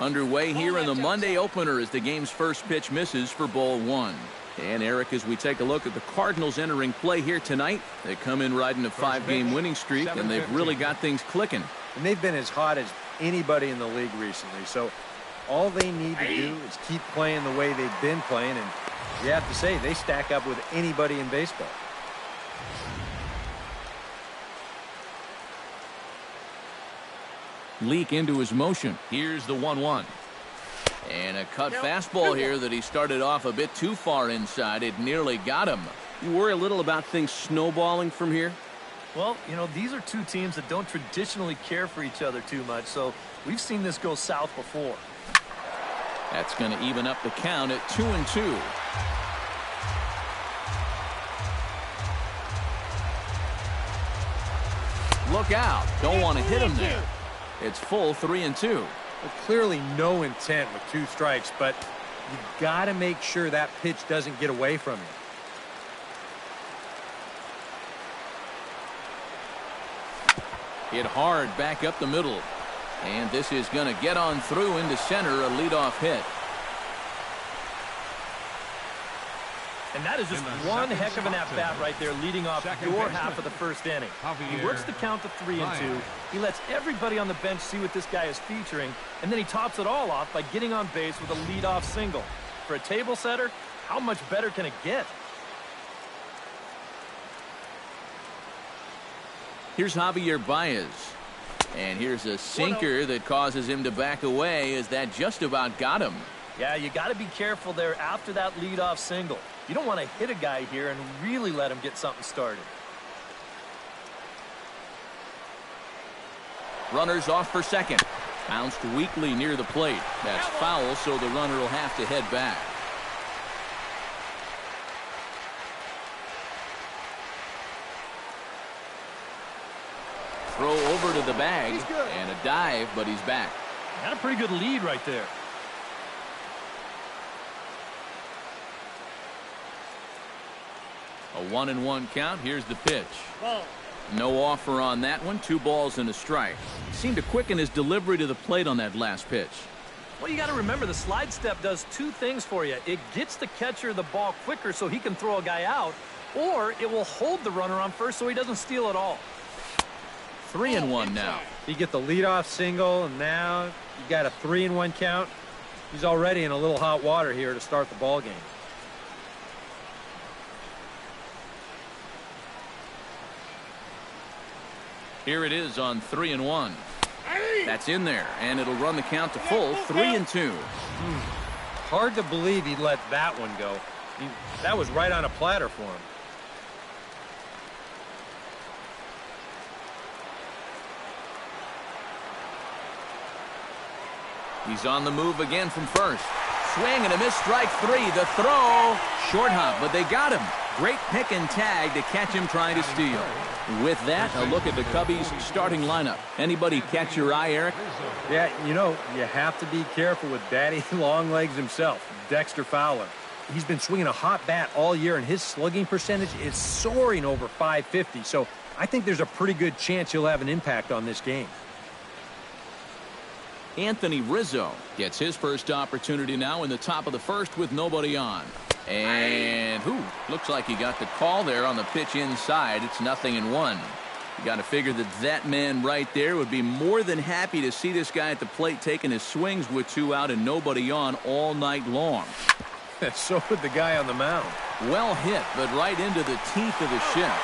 Underway here in the Monday opener as the game's first pitch misses for ball one. And Eric, as we take a look at the Cardinals entering play here tonight, they come in riding a 5-game winning streak, and they've really got things clicking. And they've been as hot as anybody in the league recently. So all they need to do is keep playing the way they've been playing, and you have to say they stack up with anybody in baseball. Leak into his motion. Here's the 1-1. And a cut fastball here that he started off a bit too far inside. It nearly got him. You worry a little about things snowballing from here? Well, you know, these are two teams that don't traditionally care for each other too much, so we've seen this go south before. That's going to even up the count at 2-2. Look out. Don't want to hit him there. It's full 3-2. Well, clearly no intent with 2 strikes, but you got to make sure that pitch doesn't get away from you. Hit hard back up the middle. And this is going to get on through into center, a leadoff hit. And that is just one heck of an at-bat right there, leading off your half of the first inning. He works the count to 3-2. He lets everybody on the bench see what this guy is featuring, and then he tops it all off by getting on base with a leadoff single. For a table setter, how much better can it get? Here's Javier Baez. And here's a sinker that causes him to back away, as that just about got him. Yeah, you got to be careful there after that leadoff single. You don't want to hit a guy here and really let him get something started. Runners off for second. Bounced weakly near the plate. That's foul, so the runner will have to head back. Throw over to the bag and a dive, but he's back. Got a pretty good lead right there. A 1-1 count. Here's the pitch. No offer on that one. 2 balls and a strike. He seemed to quicken his delivery to the plate on that last pitch. Well, you got to remember the slide step does 2 things for you. It gets the catcher the ball quicker so he can throw a guy out, or it will hold the runner on first so he doesn't steal it all. 3-1 now. You get the leadoff single, and now you got a 3-1 count. He's already in a little hot water here to start the ball game. Here it is on 3-1. That's in there, and it'll run the count to full 3-2. Hard to believe he let that one go. That was right on a platter for him. He's on the move again from first. Swing and a miss, strike 3. The throw, short hop, but they got him. Great pick and tag to catch him trying to steal. With that, a look at the Cubbies' starting lineup. Anybody catch your eye, Eric? Yeah, you know, you have to be careful with Daddy Longlegs himself, Dexter Fowler. He's been swinging a hot bat all year, and his slugging percentage is soaring over .550. So I think there's a pretty good chance he'll have an impact on this game. Anthony Rizzo gets his first opportunity now in the top of the first with nobody on. And looks like he got the call there on the pitch inside. It's 0-1. You got to figure that man right there would be more than happy to see this guy at the plate taking his swings with 2 out and nobody on all night long. So would the guy on the mound. Well hit, but right into the teeth of the shift.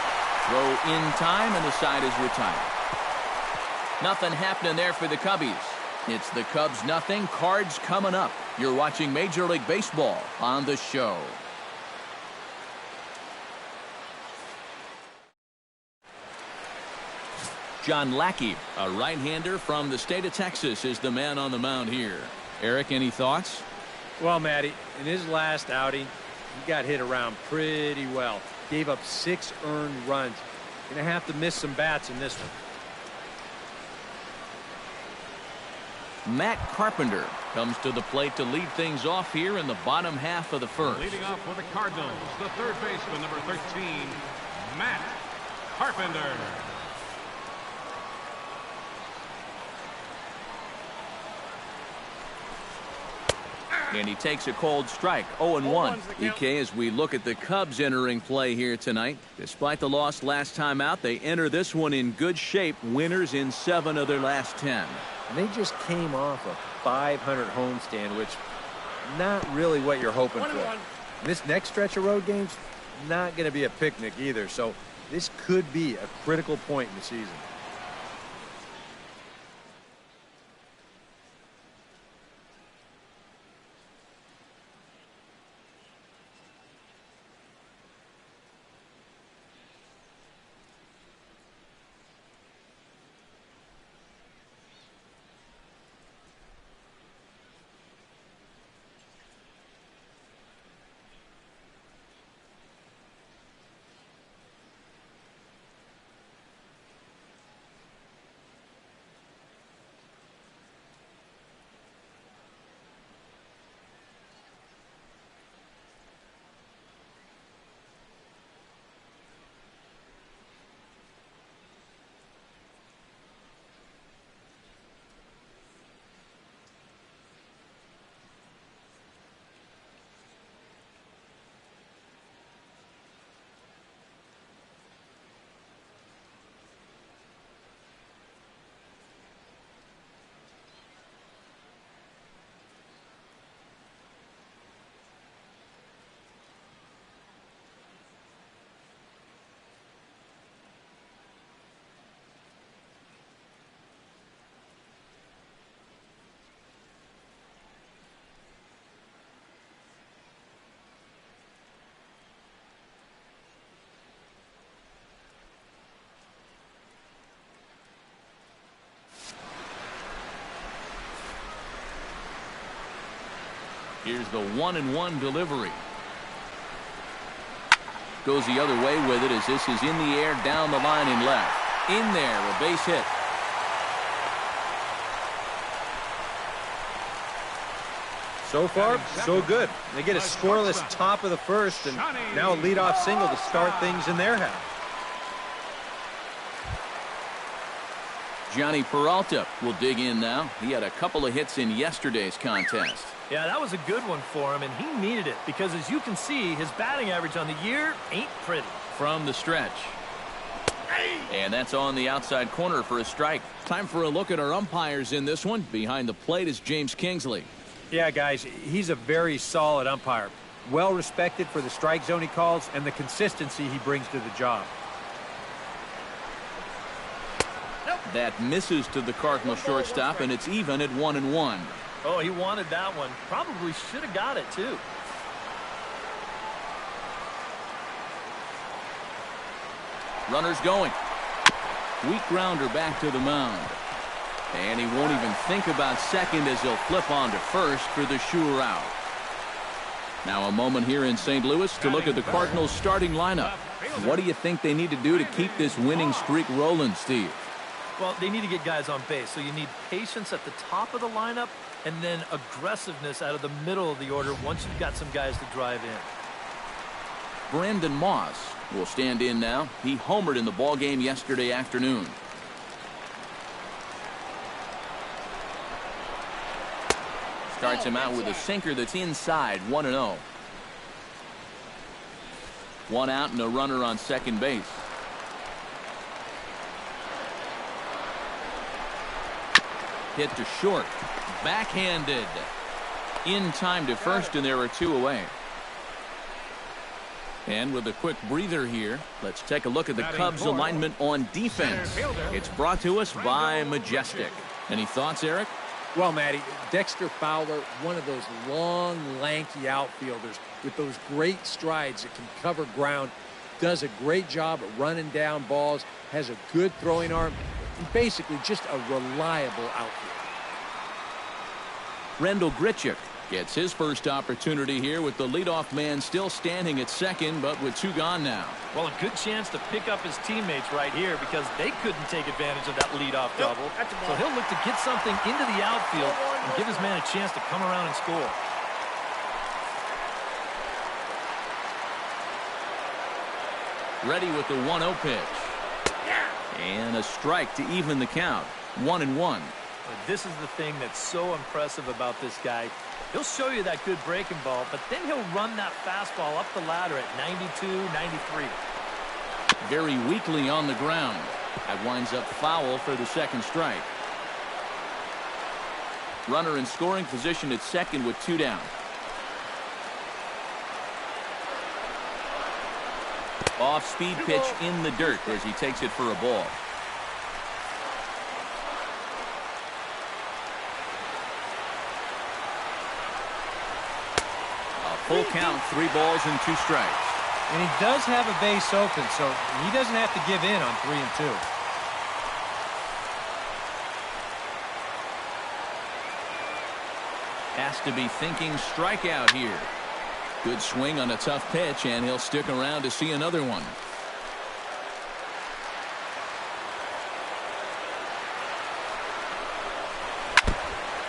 Throw in time, and the side is retired. Nothing happening there for the Cubbies. It's the Cubs 0, Cards coming up. You're watching Major League Baseball on the show. John Lackey, a right-hander from the state of Texas, is the man on the mound here. Eric, any thoughts? Well, Matty, in his last outing, he got hit around pretty well. Gave up 6 earned runs. Gonna have to miss some bats in this one. Matt Carpenter comes to the plate to lead things off here in the bottom half of the first. Leading off for the Cardinals, the third baseman, number 13, Matt Carpenter. And he takes a cold strike, 0-1. EK, as we look at the Cubs entering play here tonight, despite the loss last time out, they enter this one in good shape, winners in 7 of their last 10. And they just came off a 500 homestand, which not really what you're hoping for. This next stretch of road games, not going to be a picnic either, so this could be a critical point in the season. Here's the 1-1 delivery. Goes the other way with it as this is in the air down the line and left. In there, a base hit. So far, so good. They get a scoreless top of the first and now a leadoff single to start things in their half. Johnny Peralta will dig in now. He had a couple of hits in yesterday's contest. Yeah, that was a good one for him, and he needed it because, as you can see, his batting average on the year ain't pretty. From the stretch. And that's on the outside corner for a strike. Time for a look at our umpires in this one. Behind the plate is James Kingsley. Yeah, guys, he's a very solid umpire. Well respected for the strike zone he calls and the consistency he brings to the job. That misses to the Cardinal shortstop, and it's even at 1-1. Oh, he wanted that one. Probably should have got it, too. Runners going. Weak grounder back to the mound. And he won't even think about second as he'll flip on to first for the sure out. Now a moment here in St. Louis to look at the Cardinals starting lineup. What do you think they need to do to keep this winning streak rolling, Steve? Well, they need to get guys on base, so you need patience at the top of the lineup and then aggressiveness out of the middle of the order once you've got some guys to drive in. Brandon Moss will stand in now. He homered in the ballgame yesterday afternoon. Starts him out with a sinker that's inside, 1-0. 1 out and a runner on second base. Hit to short. Backhanded. In time to first, and there are 2 away. And with a quick breather here, let's take a look at the Cubs alignment on defense. It's brought to us by Majestic. Any thoughts, Eric? Well, Matty, Dexter Fowler, one of those long, lanky outfielders with those great strides that can cover ground, does a great job at running down balls, has a good throwing arm, and basically just a reliable outfielder. Rendell Grichuk gets his first opportunity here with the leadoff man still standing at second, but with 2 gone now. Well, a good chance to pick up his teammates right here because they couldn't take advantage of that leadoff double. So he'll look to get something into the outfield and give his man a chance to come around and score. Ready with the 1-0 pitch. And a strike to even the count. 1-1. This is the thing that's so impressive about this guy. He'll show you that good breaking ball, but then he'll run that fastball up the ladder at 92, 93. Very weakly on the ground. That winds up foul for the second strike. Runner in scoring position at second with 2 down. Off-speed pitch in the dirt as he takes it for a ball. A full count, 3 balls and 2 strikes. And he does have a base open, so he doesn't have to give in on 3 and 2. Has to be thinking strikeout here. Good swing on a tough pitch, and he'll stick around to see another one.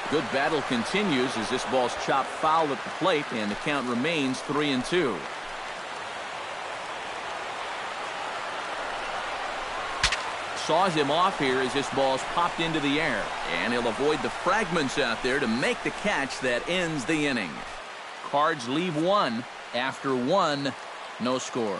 Good battle continues as this ball's chopped foul at the plate, and the count remains 3 and 2. Saws him off here as this ball's popped into the air, and he'll avoid the fragments out there to make the catch that ends the inning. Cards leave 1 after 1, no score.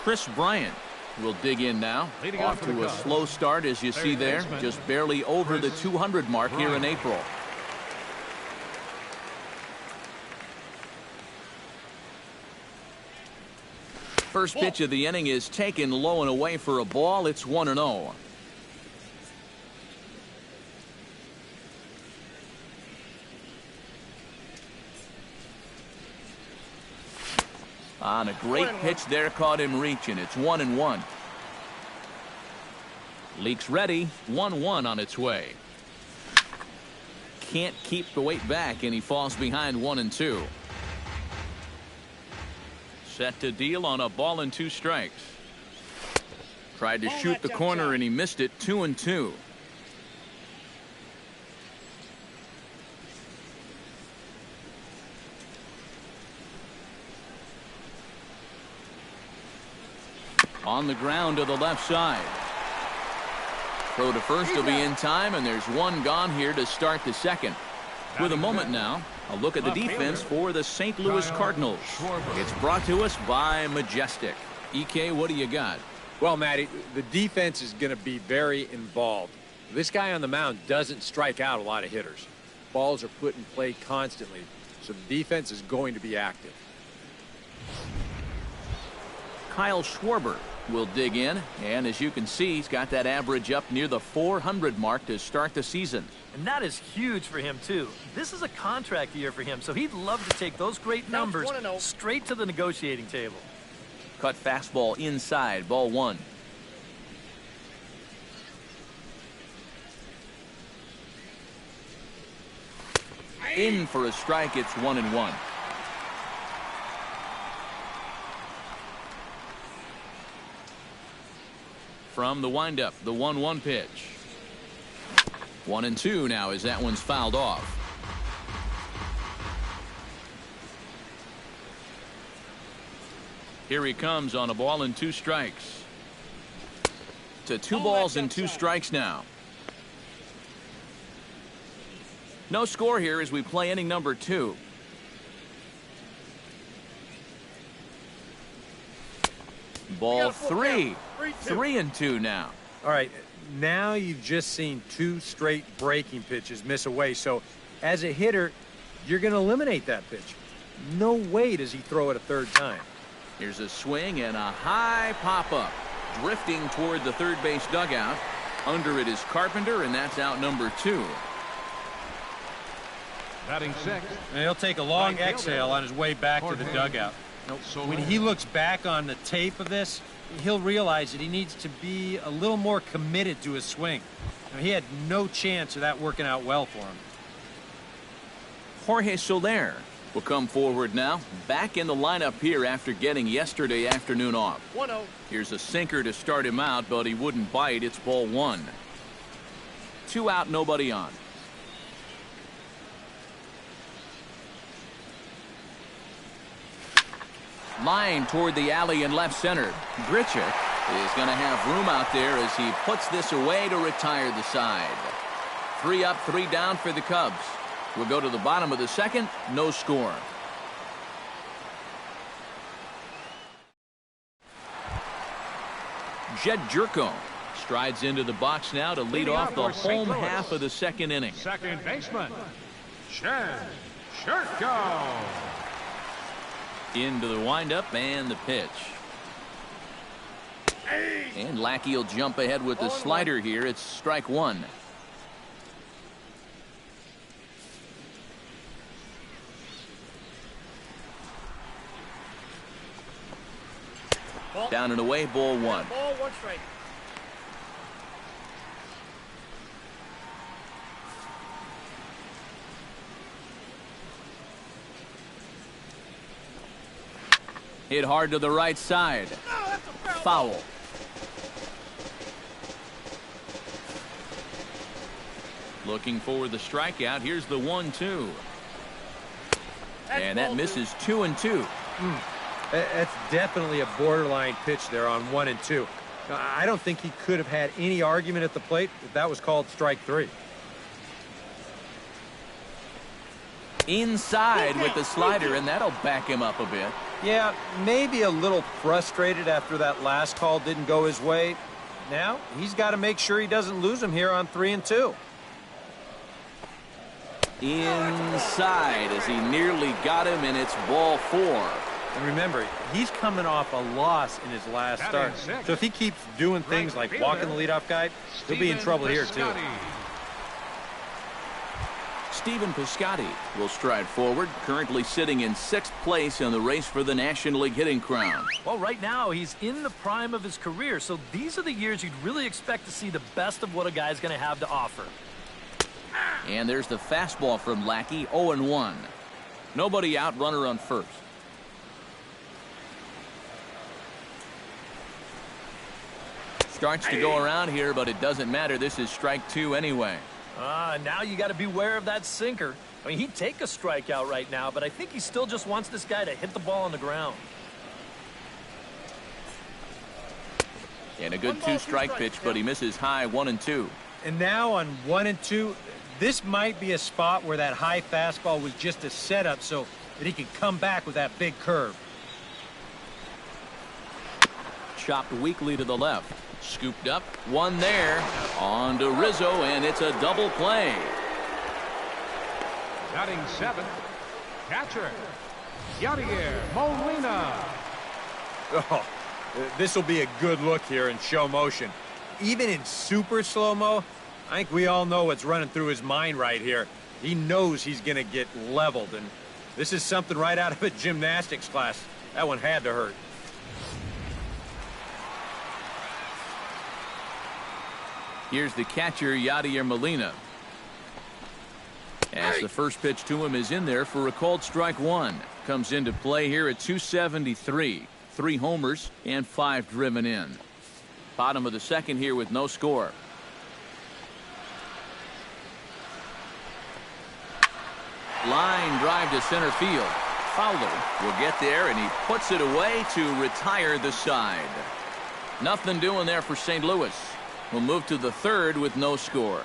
Chris Bryant will dig in now. Off to a slow start, as you see there, just barely over the 200 mark here in April. First pitch of the inning is taken low and away for a ball. It's 1-0. On a great pitch there, caught him reaching. It's 1-1. Leaks ready, 1-1 on its way. Can't keep the weight back, and he falls behind 1-2. Set to deal on a ball and 2 strikes. Tried to shoot the corner and he missed it. 2-2. On the ground to the left side. Throw to first will be in time, and there's 1 gone here to start the second. With a moment now, a look at the defense for the St. Louis Cardinals. It's brought to us by Majestic. EK, what do you got? Well, Matty, the defense is going to be very involved. This guy on the mound doesn't strike out a lot of hitters. Balls are put in play constantly, so the defense is going to be active. Kyle Schwarber will dig in, and as you can see, he's got that average up near the 400 mark to start the season. And that is huge for him, too. This is a contract year for him, so he'd love to take those great numbers straight to the negotiating table. Cut fastball inside, ball 1. In for a strike, it's 1-1. From the windup, the 1-1 pitch. 1-2 now as that one's fouled off. Here he comes on a ball and 2 strikes. To 2 balls and 2 strikes now. No score here as we play inning number 2. Ball 3. 3-2 now. All right, now you've just seen 2 straight breaking pitches miss away. So as a hitter, you're going to eliminate that pitch. No way does he throw it a 3rd time. Here's a swing and a high pop-up. Drifting toward the third base dugout. Under it is Carpenter, and that's out number 2. Batting 6. And he'll take a long exhale on his way back to the dugout. When he looks back on the tape of this, he'll realize that he needs to be a little more committed to his swing. He had no chance of that working out well for him. Jorge Soler will come forward now. Back in the lineup here after getting yesterday afternoon off. 1-0. Here's a sinker to start him out, but he wouldn't bite. It's ball 1. 2 out, nobody on. Line toward the alley in left center. Grichuk is going to have room out there as he puts this away to retire the side. 3 up, 3 down for the Cubs. We'll go to the bottom of the second. No score. Jed Jerko strides into the box now to lead off the home half of the second inning. Second baseman, Jed Jerko. Into the windup and the pitch. And Lackey will jump ahead with the slider here. It's strike 1. Down and away, ball 1. Ball 1 strike. Hit hard to the right side. Foul. Looking for the strikeout. Here's the 1-2. And that misses 2 and 2. That's definitely a borderline pitch there on 1 and 2. I don't think he could have had any argument at the plate if that was called strike 3. Inside with the slider, and that'll back him up a bit. Yeah, maybe a little frustrated after that last call didn't go his way. Now he's got to make sure he doesn't lose him here on 3 and 2. Inside as he nearly got him, and it's ball 4. And remember, he's coming off a loss in his last start. So if he keeps doing things like walking the leadoff guy, he'll be in trouble here too. Steven Piscotty will stride forward, currently sitting in 6th place in the race for the National League hitting crown. Well, right now he's in the prime of his career, so these are the years you'd really expect to see the best of what a guy's going to have to offer. And there's the fastball from Lackey, 0-1. Nobody out, runner on first. Starts to go around here, but it doesn't matter. This is strike 2 anyway. Now you got to beware of that sinker. I mean, he'd take a strikeout right now, but I think he still just wants this guy to hit the ball on the ground. And a good 2-strike pitch, but he misses high 1 and 2. And now on 1 and 2, this might be a spot where that high fastball was just a setup so that he could come back with that big curve. Chopped weakly to the left. Scooped up, one there. On to Rizzo, and it's a double play. Batting 7th, catcher, Yadier Molina. Oh, this will be a good look here in show motion. Even in super slow-mo, I think we all know what's running through his mind right here. He knows he's going to get leveled, and this is something right out of a gymnastics class. That one had to hurt. Here's the catcher, Yadier Molina. As the first pitch to him is in there for a called strike 1. Comes into play here at 273. 3 homers and 5 driven in. Bottom of the second here with no score. Line drive to center field. Fowler will get there, and he puts it away to retire the side. Nothing doing there for St. Louis. We'll move to the third with no score.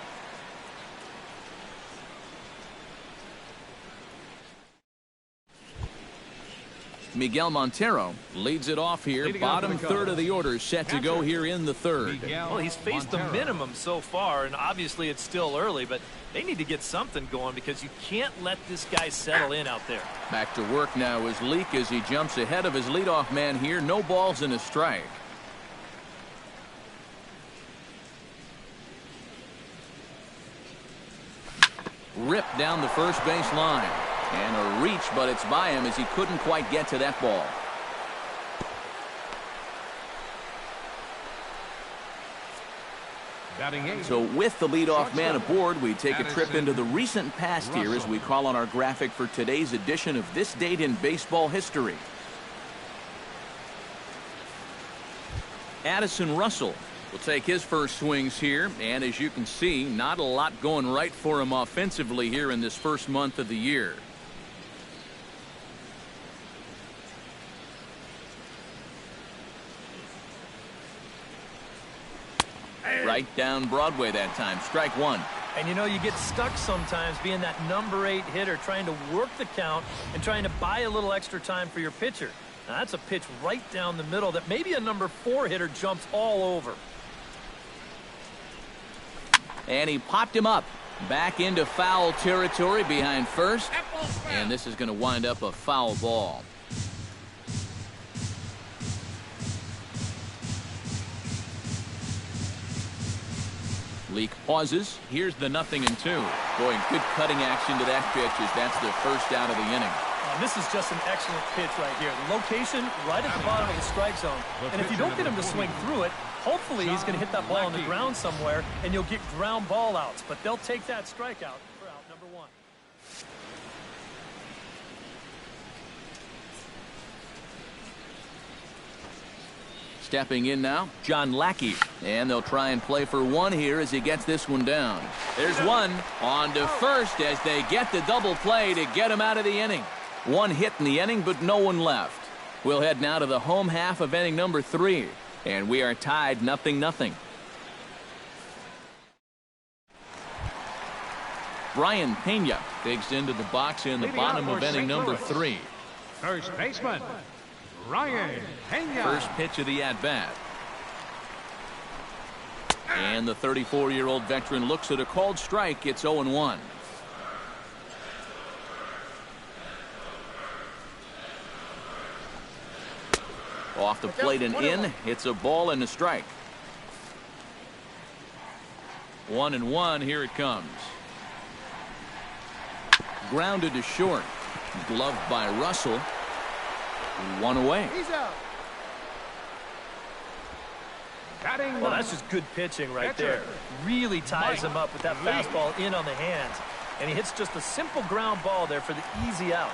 Miguel Montero leads it off here. Bottom third of the order set to go here in the third. Well, he's faced the minimum so far, and obviously it's still early, but they need to get something going because you can't let this guy settle in out there. Back to work now is Leake as he jumps ahead of his leadoff man here. No balls and a strike. Ripped down the first base line. And a reach, but it's by him as he couldn't quite get to that ball. So with the leadoff man aboard, we take a trip into the recent past here as we call on our graphic for today's edition of This Date in Baseball History. Addison Russell will take his first swings here, and as you can see, not a lot going right for him offensively here in this first month of the year. Right down Broadway that time. Strike one. And, you know, you get stuck sometimes being that number 8 hitter, trying to work the count and trying to buy a little extra time for your pitcher. Now, that's a pitch right down the middle that maybe a number 4 hitter jumps all over. And he popped him up. Back into foul territory behind first. And this is going to wind up a foul ball. Leak pauses. Here's the 0-2. Boy, good cutting action to that pitch as that's the first out of the inning. This is just an excellent pitch right here. The location right at the bottom of the strike zone. And if you don't get him to swing through it, hopefully he's going to hit that ball on the ground somewhere, and you'll get ground ball outs. But they'll take that strikeout for out number 1. Stepping in now, John Lackey. And they'll try and play for one here as he gets this one down. There's one on to first as they get the double play to get him out of the inning. One hit in the inning, but no one left. We'll head now to the home half of inning number 3. And we are tied 0-0. Brian Pena digs into the box in the bottom of inning number 3. First baseman, Ryan Pena. First pitch of the at-bat. And the 34-year-old veteran looks at a called strike. It's 0-1. Off the plate and in. It's a ball and a strike. 1-1. Here it comes. Grounded to short. Gloved by Russell. One away. He's out. Well, that's just good pitching right there. Really ties him up with that fastball in on the hands. And he hits just a simple ground ball there for the easy out.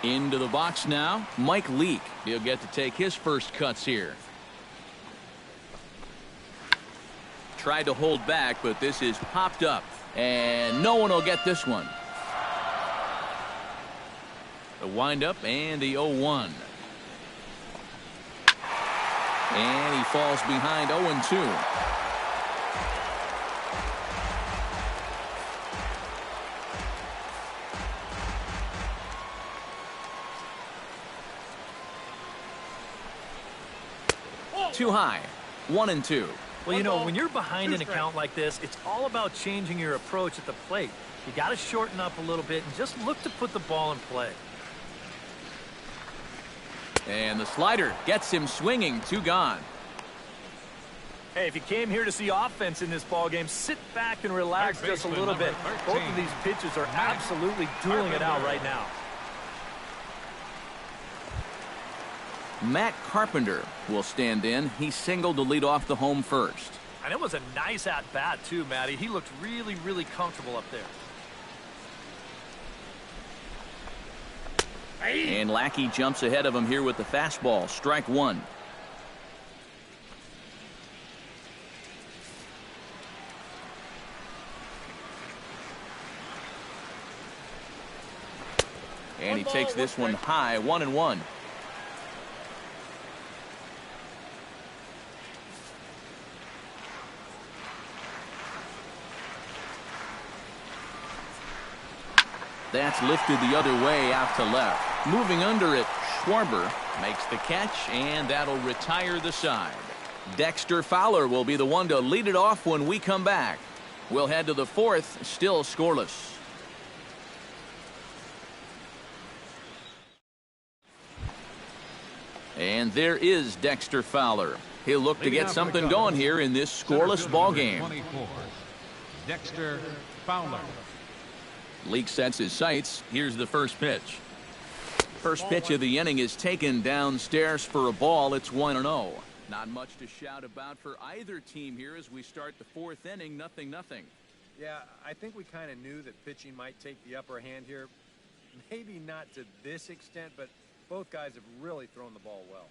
Into the box now, Mike Leake. He'll get to take his first cuts here. Tried to hold back, but this is popped up. And no one will get this one. The windup and the 0-1. And he falls behind 0-2. Too high. 1-2. Well, you know, when you're behind an account like this, it's all about changing your approach at the plate. You got to shorten up a little bit and just look to put the ball in play. And the slider gets him swinging. 2 gone. Hey, if you came here to see offense in this ballgame, sit back and relax just a little bit. Both of these pitchers are absolutely dueling it out right now. Matt Carpenter will stand in. He singled to lead off the home first. And it was a nice at-bat, too, Matty. He looked really, really comfortable up there. And Lackey jumps ahead of him here with the fastball. Strike one. And he takes this one high. 1-1. That's lifted the other way out to left. Moving under it, Schwarber makes the catch, and that'll retire the side. Dexter Fowler will be the one to lead it off when we come back. We'll head to the fourth, still scoreless. And there is Dexter Fowler. He'll look to get something going here in this scoreless ball game. Dexter Fowler. Leake sets his sights. Here's the first pitch. First pitch of the inning is taken downstairs for a ball. It's 1-0. Not much to shout about for either team here as we start the fourth inning. 0-0. Yeah, I think we kind of knew that pitching might take the upper hand here. Maybe not to this extent, but both guys have really thrown the ball well.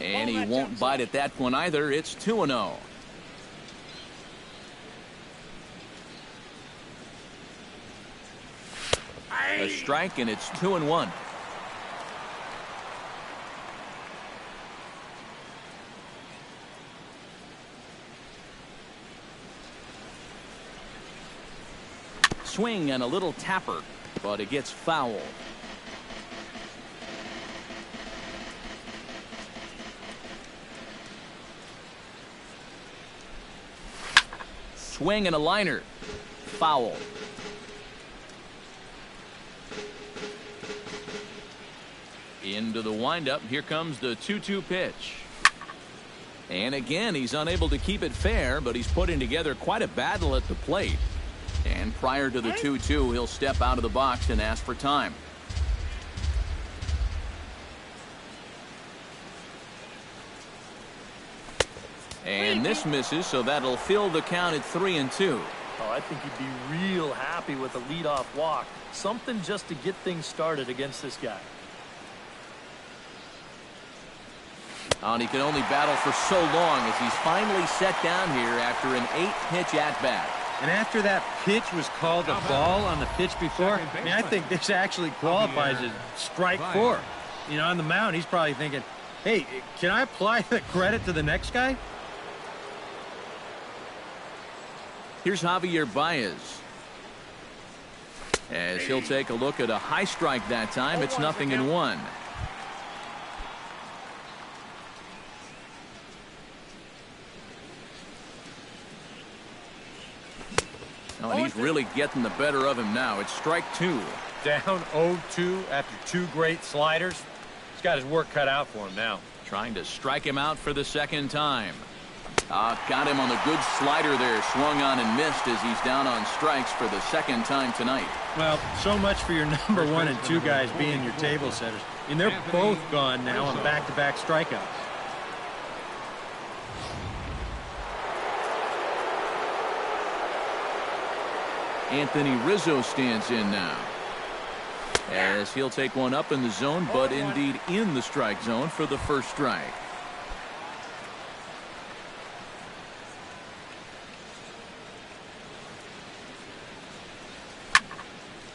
And he won't bite at that one either. It's 2-0. A strike, and it's 2-1. Swing and a little tapper, but it gets fouled. Swing and a liner. Foul. Into the windup. Here comes the 2-2 pitch. And again, he's unable to keep it fair, but he's putting together quite a battle at the plate. And prior to the 2-2, he'll step out of the box and ask for time. And this misses, so that'll fill the count at 3-2. Oh, I think he'd be real happy with a leadoff walk. Something just to get things started against this guy. Oh, and he can only battle for so long as he's finally set down here after an 8-pitch at-bat. And after that pitch was called a ball on the pitch before, I mean, I think this actually qualifies as strike 4. You know, on the mound, he's probably thinking, hey, can I apply the credit to the next guy? Here's Javier Baez. As he'll take a look at a high strike that time, it's 0-1. Oh, and he's really getting the better of him now. It's strike 2. Down 0-2 after 2 great sliders. He's got his work cut out for him now. Trying to strike him out for the second time. Got him on the good slider there. Swung on and missed as he's down on strikes for the second time tonight. Well, so much for your number 1 and 2 guys being your table setters. And they're both gone now on back-to-back strikeouts. Anthony Rizzo stands in now. As he'll take one up in the zone, but indeed in the strike zone for the first strike.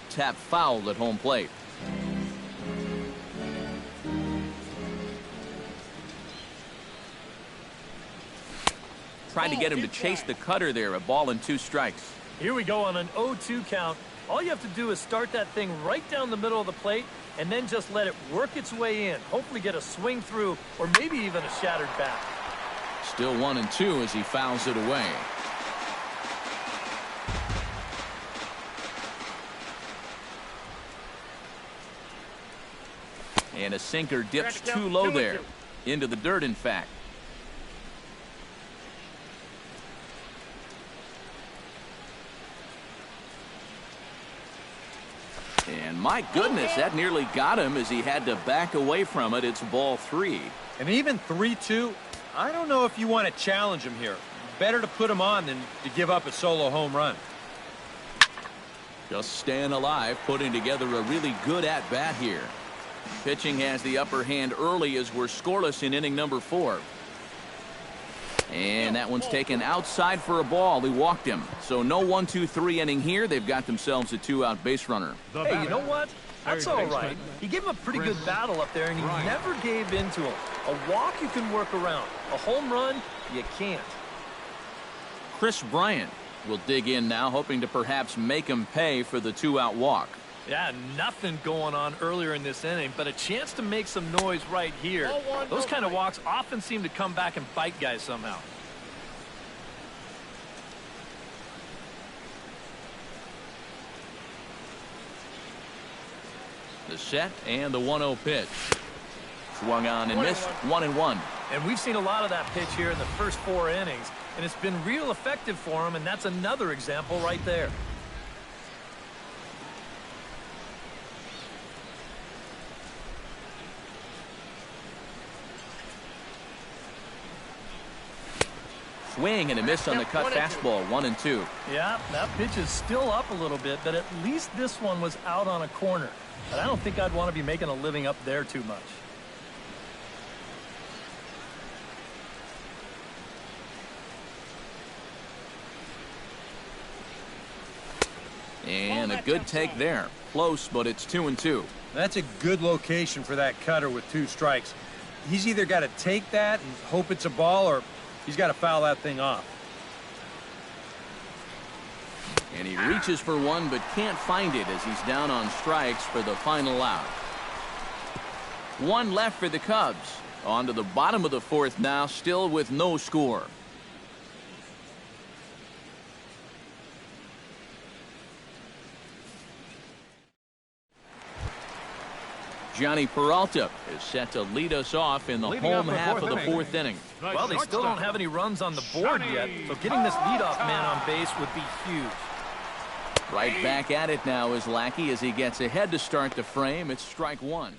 Tap foul at home plate. Trying to get him to chase the cutter there. A ball and 2 strikes. Here we go on an 0-2 count. All you have to do is start that thing right down the middle of the plate and then just let it work its way in. Hopefully get a swing through or maybe even a shattered bat. Still 1-2 as he fouls it away. And a sinker dips too low there. Into the dirt, in fact. And my goodness, that nearly got him as he had to back away from it. It's ball 3. And even 3-2, I don't know if you want to challenge him here. Better to put him on than to give up a solo home run. Just staying alive, putting together a really good at-bat here. Pitching has the upper hand early as we're scoreless in inning number 4. And that one's taken outside for a ball. He walked him. So no 1-2-3 inning here. They've got themselves a 2-out base runner. Hey, you know what? That's all right. He gave him a pretty good battle up there, and he never gave in to him. A walk you can work around. A home run, you can't. Chris Bryant will dig in now, hoping to perhaps make him pay for the 2-out walk. Yeah, nothing going on earlier in this inning, but a chance to make some noise right here. Those kind of walks often seem to come back and bite guys somehow. The set and the 1-0 pitch. Swung on and missed. 1-1. And we've seen a lot of that pitch here in the first 4 innings, and it's been real effective for him, and that's another example right there. Swing and a miss on the cut fastball. 1-2. Yeah, that pitch is still up a little bit, but at least this one was out on a corner. But I don't think I'd want to be making a living up there too much. And a good take there. Close, but it's 2-2. That's a good location for that cutter with 2 strikes. He's either got to take that and hope it's a ball, or he's got to foul that thing off. And he reaches for one but can't find it as he's down on strikes for the final out. 1 left for the Cubs. On to the bottom of the 4th now, still with no score. Johnny Peralta is set to lead us off in the home half of the 4th inning. Well, they still don't have any runs on the board yet, so getting this leadoff man on base would be huge. Right back at it now is Lackey as he gets ahead to start the frame. It's strike 1.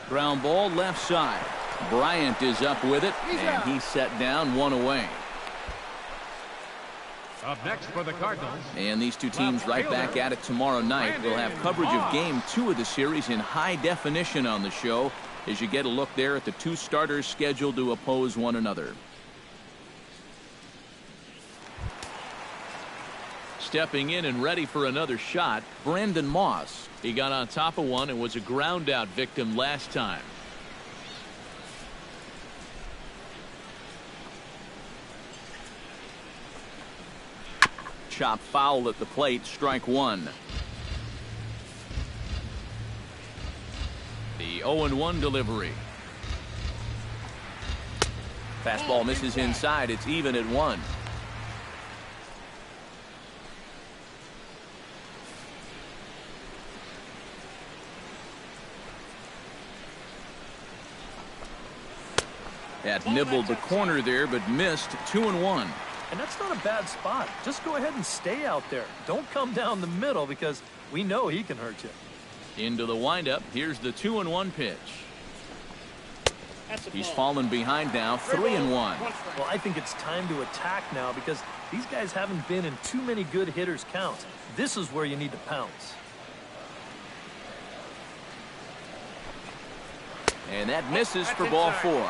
Ground ball left side. Bryant is up with it, and he's set down 1 away. Up next for the Cardinals. And these two teams right back at it tomorrow night. We'll have coverage of Game 2 of the series in high definition on the show as you get a look there at the 2 starters scheduled to oppose one another. Stepping in and ready for another shot, Brandon Moss. He got on top of one and was a ground out victim last time. Chop foul at the plate, strike 1. The 0-1 delivery. Fastball misses inside. It's even at 1. That nibbled the corner there, but missed. 2-1. And that's not a bad spot. Just go ahead and stay out there. Don't come down the middle because we know he can hurt you. Into the windup. Here's the 2-1 pitch. He's fallen behind now. 3-1. Well, I think it's time to attack now because these guys haven't been in too many good hitters' counts. This is where you need to pounce. And that misses for ball 4.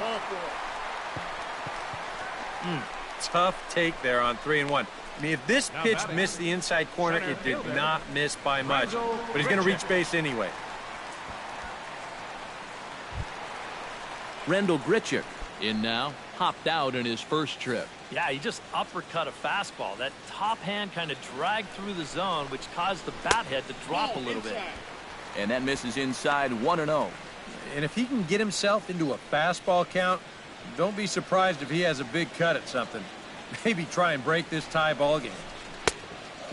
Tough take there on 3-1. I mean, if this pitch missed the inside corner, it did not miss by much. But he's going to reach base anyway. Rendell Grichuk in now. Hopped out in his first trip. Yeah, he just uppercut a fastball. That top hand kind of dragged through the zone, which caused the bat head to drop a little bit. And that misses inside. 1-0. And if he can get himself into a fastball count, don't be surprised if he has a big cut at something. Maybe try and break this tie ball game.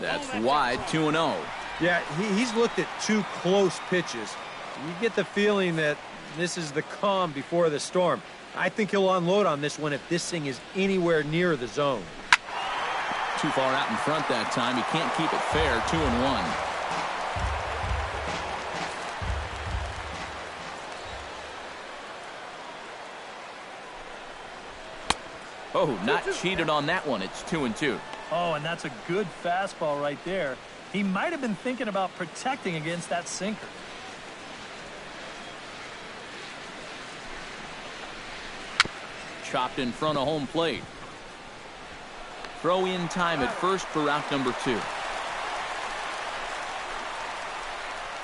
That's wide. 2-0. Yeah, he's looked at 2 close pitches. You get the feeling that this is the calm before the storm. I think he'll unload on this one if this thing is anywhere near the zone. Too far out in front that time. He can't keep it fair. 2-1. Oh, not cheated on that one. It's 2-2. Oh, and that's a good fastball right there. He might have been thinking about protecting against that sinker. Chopped in front of home plate. Throw in time at first for out number 2.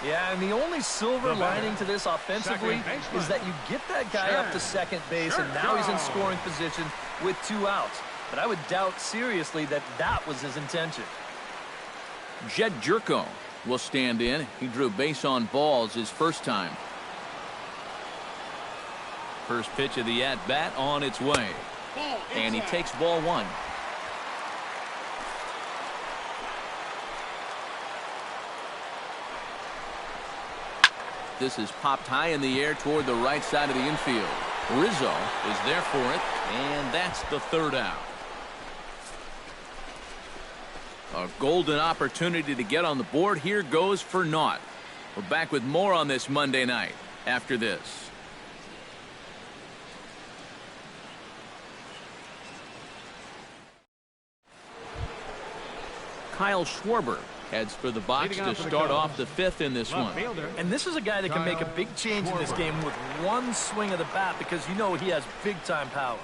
Yeah, and the only silver lining to this offensively is that you get that guy up to second base, and now he's in scoring position with 2 outs. But I would doubt seriously that that was his intention. Jed Jerko will stand in. He drew base on balls his first time. First pitch of the at-bat on its way. And he takes ball 1. This is popped high in the air toward the right side of the infield. Rizzo is there for it, and that's the 3rd out. A golden opportunity to get on the board here goes for naught. We're back with more on this Monday night after this. Kyle Schwarber heads for the box to start off the 5th in this one. And this is a guy that can make a big change in this game with one swing of the bat, because you know he has big-time power.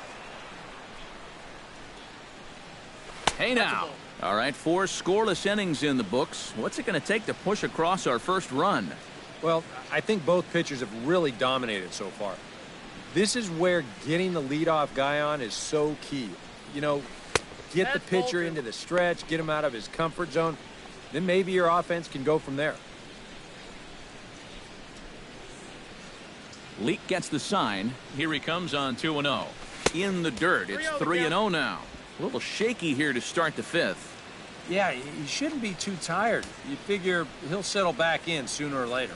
Hey now. All right, 4 scoreless innings in the books. What's it going to take to push across our first run? Well, I think both pitchers have really dominated so far. This is where getting the leadoff guy on is so key. You know, get the pitcher into the stretch, get him out of his comfort zone. Then maybe your offense can go from there. Leake gets the sign. Here he comes on 2-0. In the dirt. It's 3-0 now. A little shaky here to start the 5th. Yeah, he shouldn't be too tired. You figure he'll settle back in sooner or later.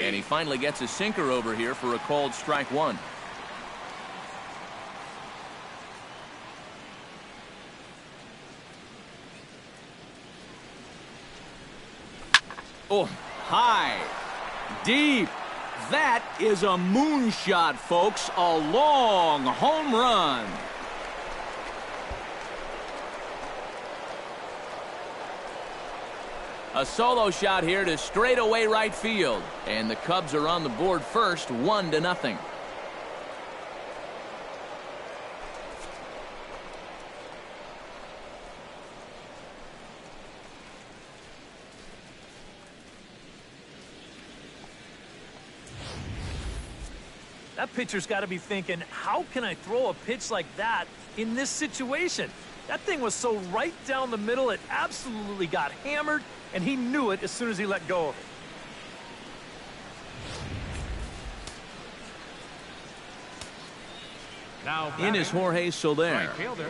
And he finally gets a sinker over here for a called strike 1. Oh, high, deep. That is a moonshot, folks. A long home run. A solo shot here to straightaway right field. And the Cubs are on the board first, 1-0. That pitcher's got to be thinking, how can I throw a pitch like that in this situation? That thing was so right down the middle, it absolutely got hammered, and he knew it as soon as he let go of it. Now in is Jorge Soler. right fielder,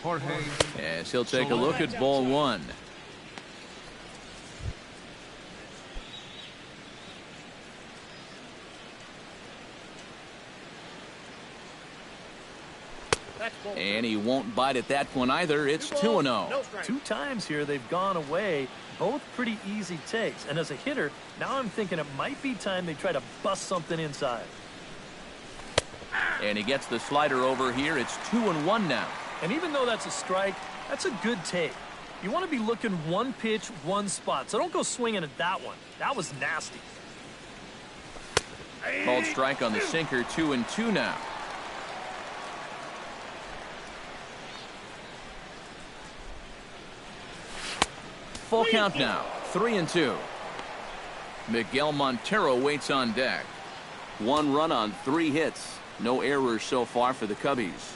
Jorge. Yes, he'll take a look at ball 1. And he won't bite at that one either. It's 2-0. 2 times here they've gone away, both pretty easy takes. And as a hitter, now I'm thinking it might be time they try to bust something inside. And he gets the slider over here. It's 2-1 now. And even though that's a strike, that's a good take. You want to be looking one pitch, one spot. So don't go swinging at that one. That was nasty. Called strike on the sinker. 2-2 now. Full count now. 3-2. Miguel Montero waits on deck. 1 run on 3 hits. No errors so far for the Cubbies.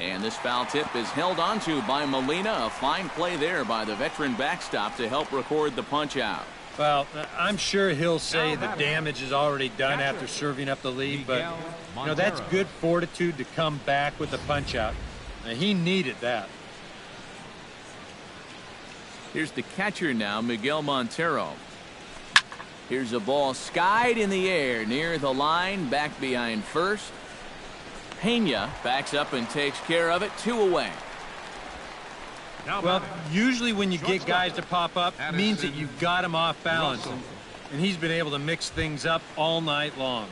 And this foul tip is held onto by Molina. A fine play there by the veteran backstop to help record the punch out. Well, I'm sure he'll say the damage is already done after serving up the lead, but you know, that's good fortitude to come back with the punch out. He needed that. Here's the catcher now, Miguel Montero. Here's a ball skied in the air near the line, back behind first. Pena backs up and takes care of it. 2 away. Well, usually when you get guys to pop up, it means that you've got them off balance. And he's been able to mix things up all night long.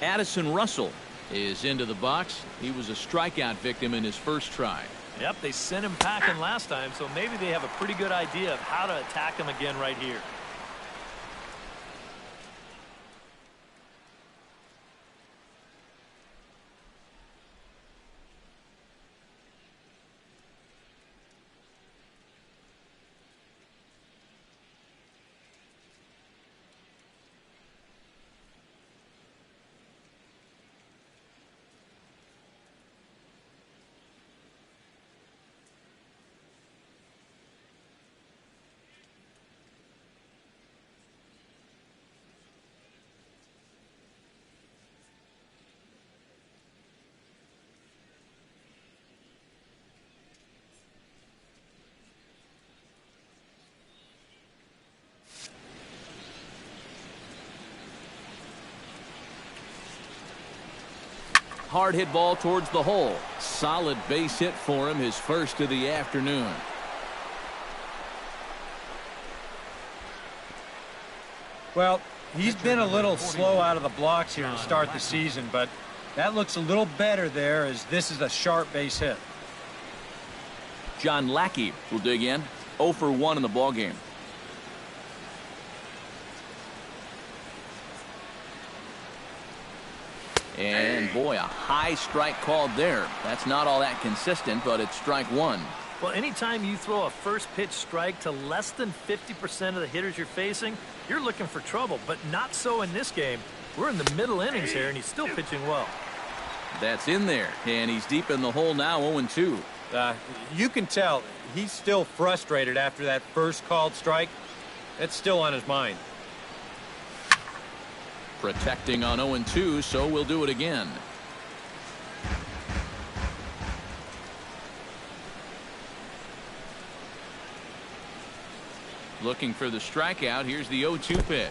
Addison Russell is into the box. He was a strikeout victim in his first try. Yep, they sent him packing last time, so maybe they have a pretty good idea of how to attack him again right here. Hard hit ball towards the hole. Solid base hit for him, his first of the afternoon. Well, he's been a little slow out of the blocks here to start the season, but that looks a little better there as this is a sharp base hit. John Lackey will dig in. 0 for 1 in the ballgame. And boy, a high strike called there. That's not all that consistent, but it's strike 1. Well, anytime you throw a first pitch strike to less than 50% of the hitters you're facing, you're looking for trouble, but not so in this game. We're in the middle innings here, and he's still pitching well. That's in there, and he's deep in the hole now, 0-2. You can tell he's still frustrated after that first called strike. That's still on his mind. Protecting on 0-2, so we'll do it again. Looking for the strikeout. Here's the 0-2 pitch.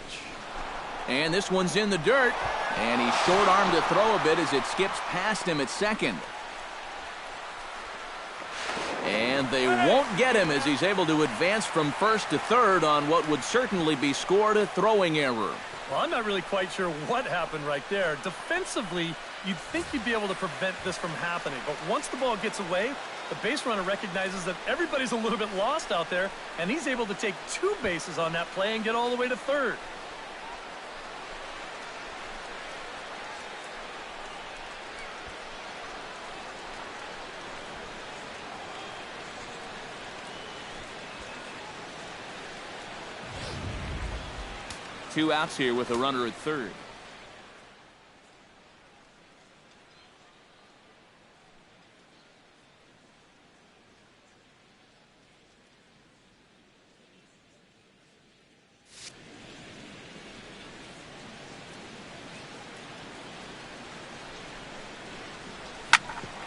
And this one's in the dirt. And he's short-armed to throw a bit as it skips past him at second. And they won't get him as he's able to advance from first to third on what would certainly be scored a throwing error. Well, I'm not really quite sure what happened right there. Defensively, you'd think you'd be able to prevent this from happening. But once the ball gets away, the base runner recognizes that everybody's a little bit lost out there, and he's able to take 2 bases on that play and get all the way to third. Two outs here with a runner at third.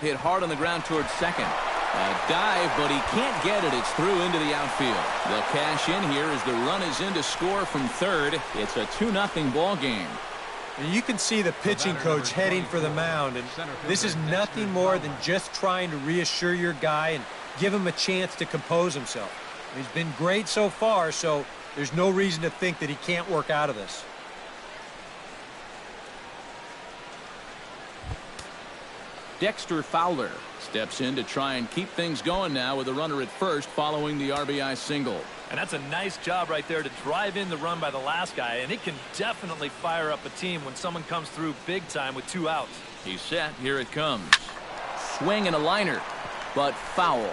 Hit hard on the ground towards second. A dive, but he can't get it. It's through into the outfield. They'll cash in here as the run is in to score from third. It's a 2-0 ball game. And you can see the pitching coach heading for the mound, and this is nothing more than just trying to reassure your guy and give him a chance to compose himself. He's been great so far, so there's no reason to think that he can't work out of this. Dexter Fowler steps in to try and keep things going now with a runner at first following the RBI single. And that's a nice job right there to drive in the run by the last guy, and it can definitely fire up a team when someone comes through big time with 2 outs. He's set. Here it comes. Swing and a liner, but foul.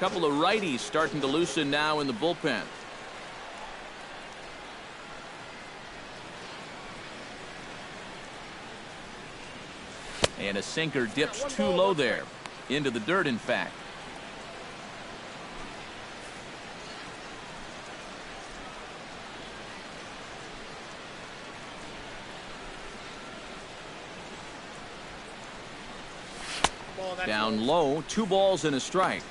Couple of righties starting to loosen now in the bullpen. And a sinker dips too low there. Into the dirt, in fact. Down low, 2 balls and a strike.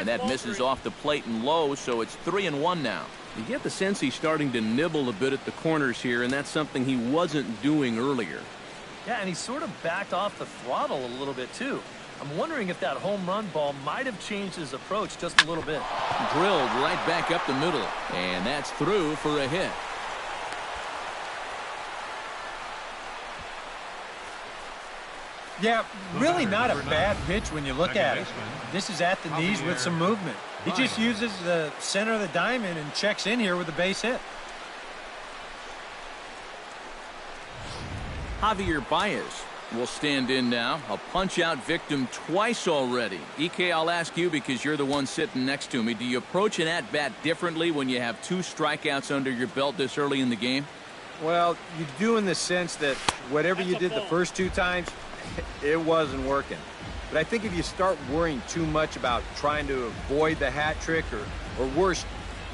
And that misses off the plate and low, so it's 3-1 now. You get the sense he's starting to nibble a bit at the corners here, and that's something he wasn't doing earlier. Yeah, and he sort of backed off the throttle a little bit, too. I'm wondering if that home run ball might have changed his approach just a little bit. Drilled right back up the middle, and that's through for a hit. Yeah, really not a bad pitch when you look at it. This is at the knees with some movement. He just uses the center of the diamond and checks in here with a base hit. Javier Baez will stand in now. A punch-out victim twice already. EK, I'll ask you because you're the one sitting next to me. Do you approach an at-bat differently when you have 2 strikeouts under your belt this early in the game? Well, you do in the sense that whatever you did the first 2 times, it wasn't working. But I think if you start worrying too much about trying to avoid the hat trick or worse,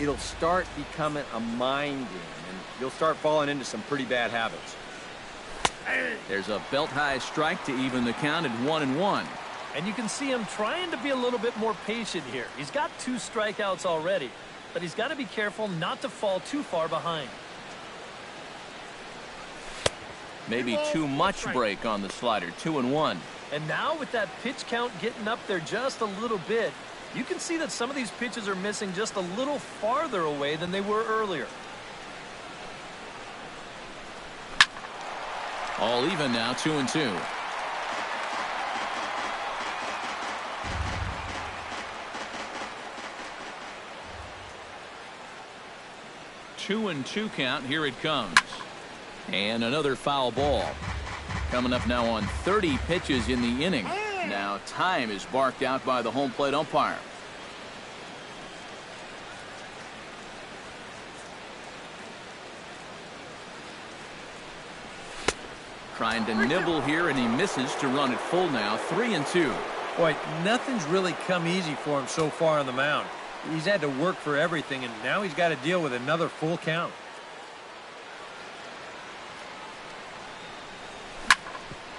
it'll start becoming a mind game, and you'll start falling into some pretty bad habits. There's a belt-high strike to even the count at 1-1. And you can see him trying to be a little bit more patient here. He's got 2 strikeouts already, but he's got to be careful not to fall too far behind. Maybe too much break on the slider. 2-1. And now with that pitch count getting up there just a little bit, you can see that some of these pitches are missing just a little farther away than they were earlier. All even now, 2-2. Two and 2 count. Here it comes. And another foul ball. Coming up now on 30 pitches in the inning. Now time is barked out by the home plate umpire. Trying to nibble here, and he misses to run it full now. 3-2. Boy, nothing's really come easy for him so far on the mound. He's had to work for everything, and now he's got to deal with another full count.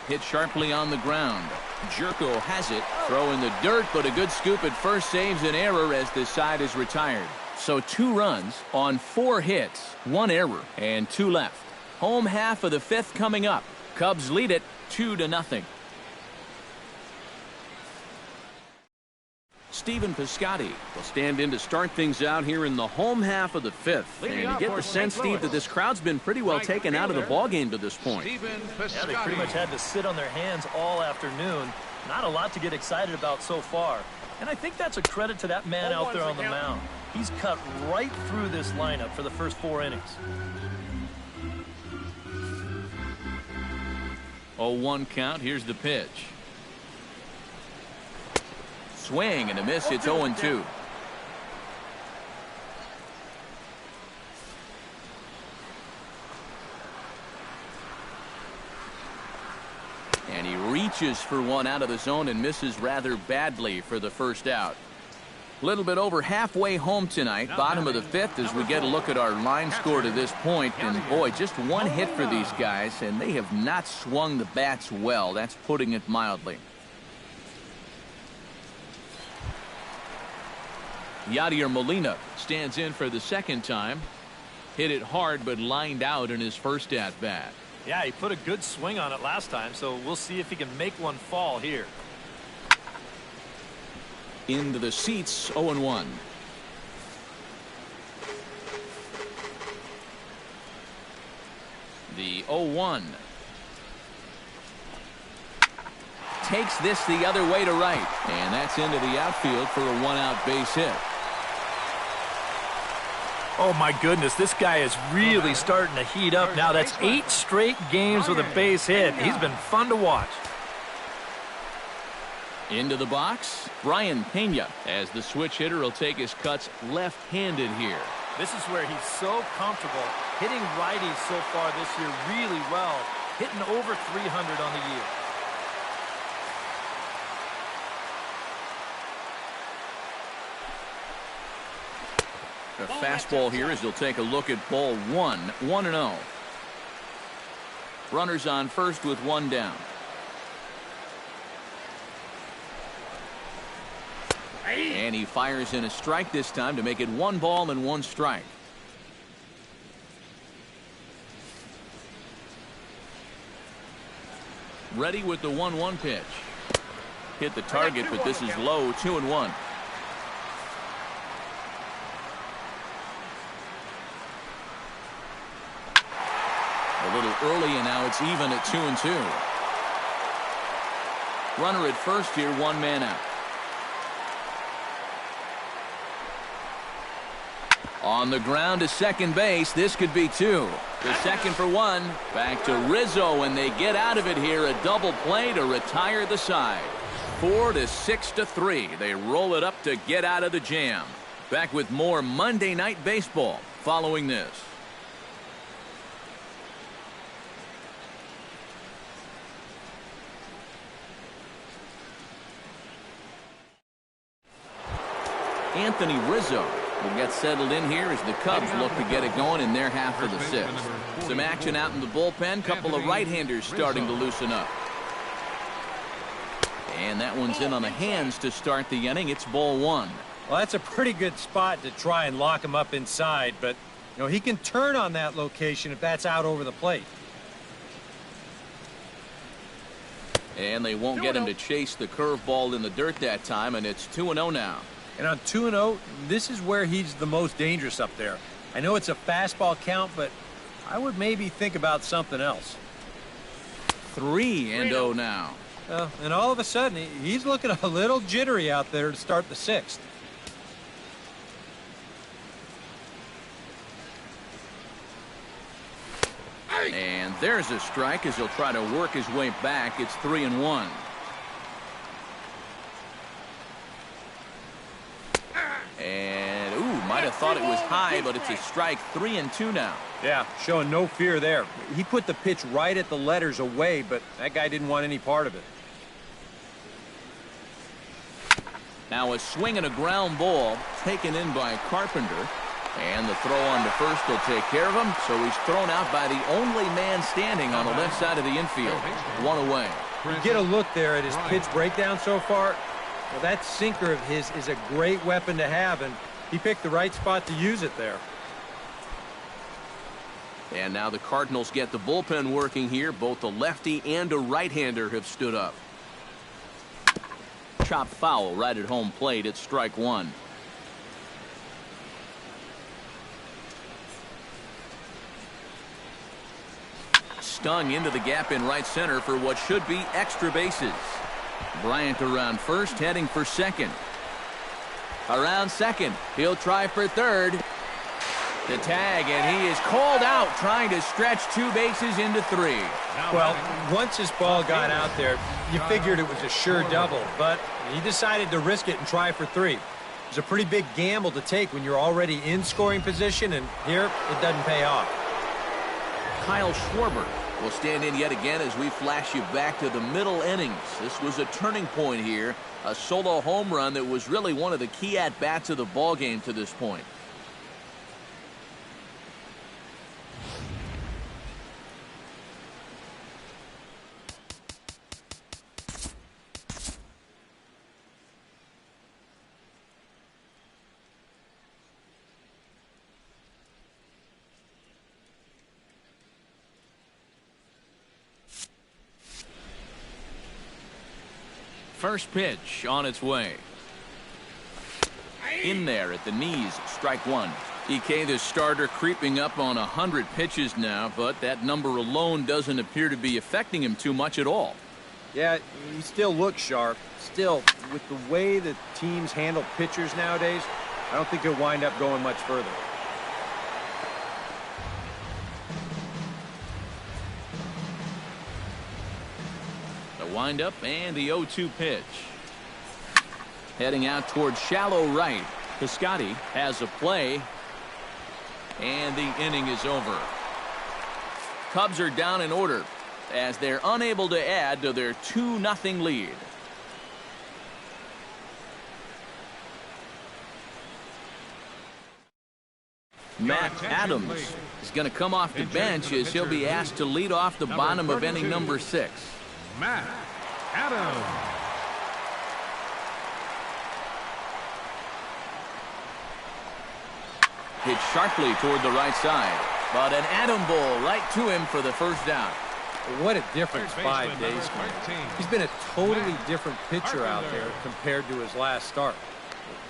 Hit sharply on the ground. Jerko has it. Throw in the dirt, but a good scoop at first saves an error as this side is retired. So 2 runs on 4 hits, 1 error, and 2 left. Home half of the 5th coming up. Cubs lead it 2-0. Stephen Piscotty will stand in to start things out here in the home half of the 5th. And you get the sense, Steve, that this crowd's been pretty well taken out of the ballgame to this point. Yeah, they pretty much had to sit on their hands all afternoon. Not a lot to get excited about so far. And I think that's a credit to that man out there on the mound. He's cut right through this lineup for the first 4 innings. 0-1 count. Here's the pitch. Swing and a miss. It's 0-2. And he reaches for one out of the zone and misses rather badly for the first out. A little bit over halfway home tonight, bottom of the 5th, as we get a look at our line score to this point. And boy, just 1 hit for these guys, and they have not swung the bats well. That's putting it mildly. Yadier Molina stands in for the 2nd time. Hit it hard, but lined out in his first at-bat. Yeah, he put a good swing on it last time, so we'll see if he can make one fall here. Into the seats, 0-1. The 0-1. Takes this the other way to right. And that's into the outfield for a 1-out base hit. Oh, my goodness, this guy is really starting to heat up now. That's 8 straight games with a base hit. He's been fun to watch. Into the box, Brian Pena, as the switch hitter will take his cuts left-handed here. This is where he's so comfortable hitting righties so far this year really well, hitting over 300 on the year. A fastball here as he'll take a look at ball 1, 1-0. Runners on first with 1 down. And he fires in a strike this time to make it 1 ball and 1 strike. Ready with the 1-1 pitch. Hit the target, but this is low, 2-1. A little early, and now it's even at 2-2. Runner at first here, 1 man out. On the ground to second base. This could be 2. The second for 1. Back to Rizzo, and they get out of it here. A double play to retire the side. 4-6-3. They roll it up to get out of the jam. Back with more Monday Night Baseball following this. Anthony Rizzo will get settled in here as the Cubs look to get it going in their half of the 6th. Some action out in the bullpen. Couple of right-handers starting to loosen up. And that one's in on the hands to start the inning. It's ball 1. Well, that's a pretty good spot to try and lock him up inside, but you know he can turn on that location if that's out over the plate. And they won't get him to chase the curveball in the dirt that time, and it's 2-0 now. And on 2-0, this is where he's the most dangerous up there. I know it's a fastball count, but I would maybe think about something else. 3-0 now. And all of a sudden, he's looking a little jittery out there to start the 6th. And there's a strike as he'll try to work his way back. It's 3-1. And, might have thought it was high, but it's a strike. 3-2 now. Yeah, showing no fear there. He put the pitch right at the letters away, but that guy didn't want any part of it. Now a swing and a ground ball taken in by Carpenter. And the throw on to first will take care of him. So he's thrown out by the only man standing on the left side of the infield. 1 away. You get a look there at his pitch breakdown so far. Well, that sinker of his is a great weapon to have, and he picked the right spot to use it there. And now the Cardinals get the bullpen working here. Both a lefty and a right-hander have stood up. Chopped foul right at home plate. It's strike 1. Stung into the gap in right center for what should be extra bases. Bryant around first, heading for second. Around second, he'll try for third. The tag, and he is called out trying to stretch 2 bases into 3. Well, once his ball got out there, you figured it was a sure double, but he decided to risk it and try for 3. It was a pretty big gamble to take when you're already in scoring position, and here it doesn't pay off. Kyle Schwarber will stand in yet again as we flash you back to the middle innings. This was a turning point here, a solo home run that was really one of the key at-bats of the ball game to this point. First pitch on its way. In there at the knees, strike 1. EK, the starter, creeping up on 100 pitches now, but that number alone doesn't appear to be affecting him too much at all. Yeah, he still looks sharp. Still, with the way that teams handle pitchers nowadays, I don't think he'll wind up going much further. Windup and the 0-2 pitch. Heading out towards shallow right. Piscotty has a play. And the inning is over. Cubs are down in order as they're unable to add to their 2-0 lead. Matt Adams is going to come off the bench as he'll be asked to lead off the bottom of inning number 6. Matt Adams. Hit sharply toward the right side. But an atom ball right to him for the first down. What a difference 5 days can make. He's been a totally different pitcher out there compared to his last start.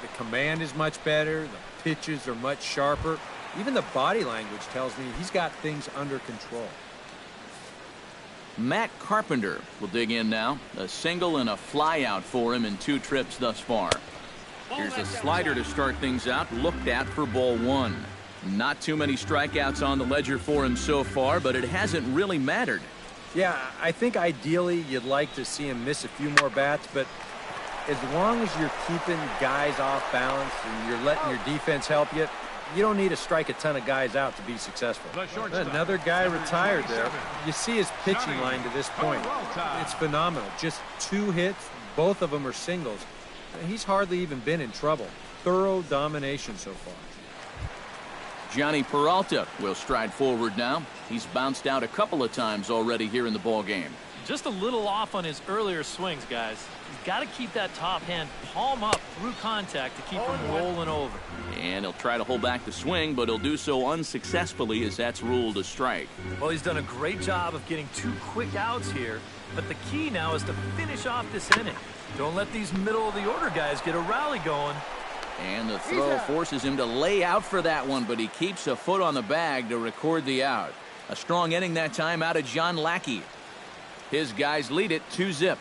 The command is much better. The pitches are much sharper. Even the body language tells me he's got things under control. Matt Carpenter will dig in now. A single and a fly out for him in 2 trips thus far. Here's a slider to start things out, looked at for ball 1. Not too many strikeouts on the ledger for him so far, but it hasn't really mattered. Yeah, I think ideally you'd like to see him miss a few more bats, but as long as you're keeping guys off balance and you're letting your defense help you, you don't need to strike a ton of guys out to be successful. Another guy retired there. You see his pitching line to this point. It's phenomenal. Just 2 hits, both of them are singles. He's hardly even been in trouble. Thorough domination so far. Johnny Peralta will stride forward now. He's bounced out a couple of times already here in the ball game. Just a little off on his earlier swings, guys. He's got to keep that top hand palm up through contact to keep him rolling over. And he'll try to hold back the swing, but he'll do so unsuccessfully as that's ruled a strike. Well, he's done a great job of getting 2 quick outs here, but the key now is to finish off this inning. Don't let these middle-of-the-order guys get a rally going. And the throw forces him to lay out for that one, but he keeps a foot on the bag to record the out. A strong inning that time out of John Lackey. His guys lead it 2-0.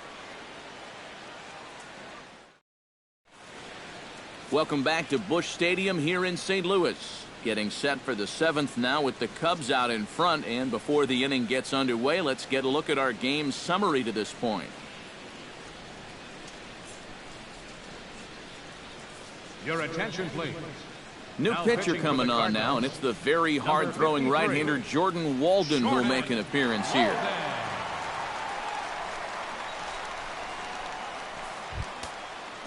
Welcome back to Busch Stadium here in St. Louis. Getting set for the 7th now with the Cubs out in front. And before the inning gets underway, let's get a look at our game summary to this point. Your attention, please. New pitcher coming on now, and it's the very hard-throwing right-hander Jordan Walden who will make an appearance here.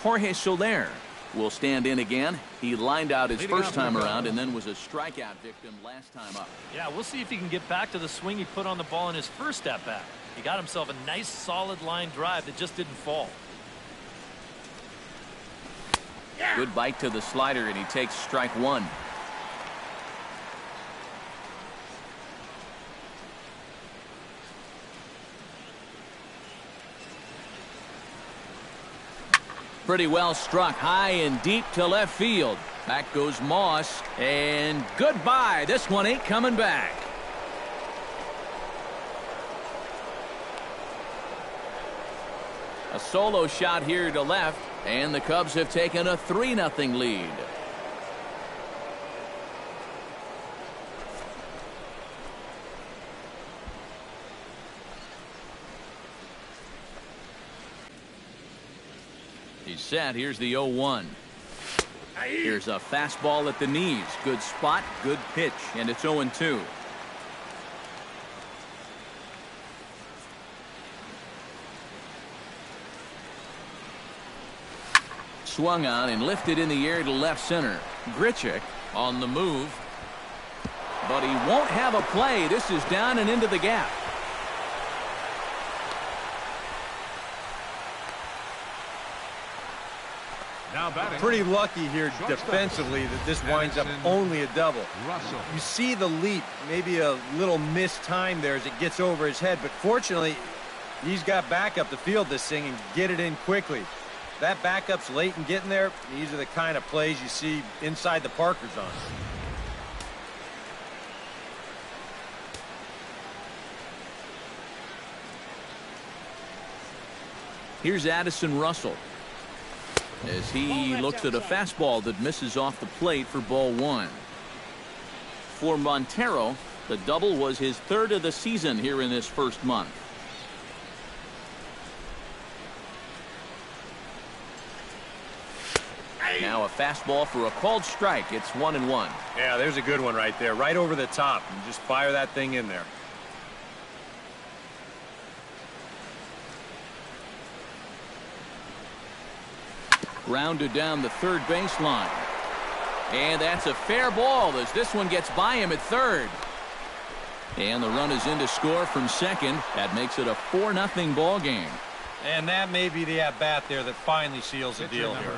Jorge Soler will stand in again. He lined out his first time around and then was a strikeout victim last time up. Yeah, we'll see if he can get back to the swing he put on the ball in his first at-bat. He got himself a nice solid line drive that just didn't fall. Good bite to the slider, and he takes strike 1. Pretty well struck high and deep to left field. Back goes Moss, and goodbye. This one ain't coming back. A solo shot here to left, and the Cubs have taken a 3-0 lead. He's set. Here's the 0-1. Here's a fastball at the knees. Good spot, good pitch, and it's 0-2. Swung on and lifted in the air to left center. Grichuk on the move, but he won't have a play. This is down and into the gap. Now batting. Pretty lucky here defensively that this winds up only a double. You see the leap, maybe a little missed time there as it gets over his head, but fortunately he's got back up the field this thing and get it in quickly. That backup's late in getting there. These are the kind of plays you see inside the Parker zone. Here's Addison Russell as he looks at a fastball that misses off the plate for ball 1. For Montero, the double was his 3rd of the season here in this first month. Now a fastball for a called strike. It's 1-1. Yeah, there's a good one right there, right over the top, and just fire that thing in there. Grounded down the third baseline. And that's a fair ball as this one gets by him at third. And the run is in to score from second. That makes it a 4-0 ball game. And that may be the at-bat there that finally seals the deal here.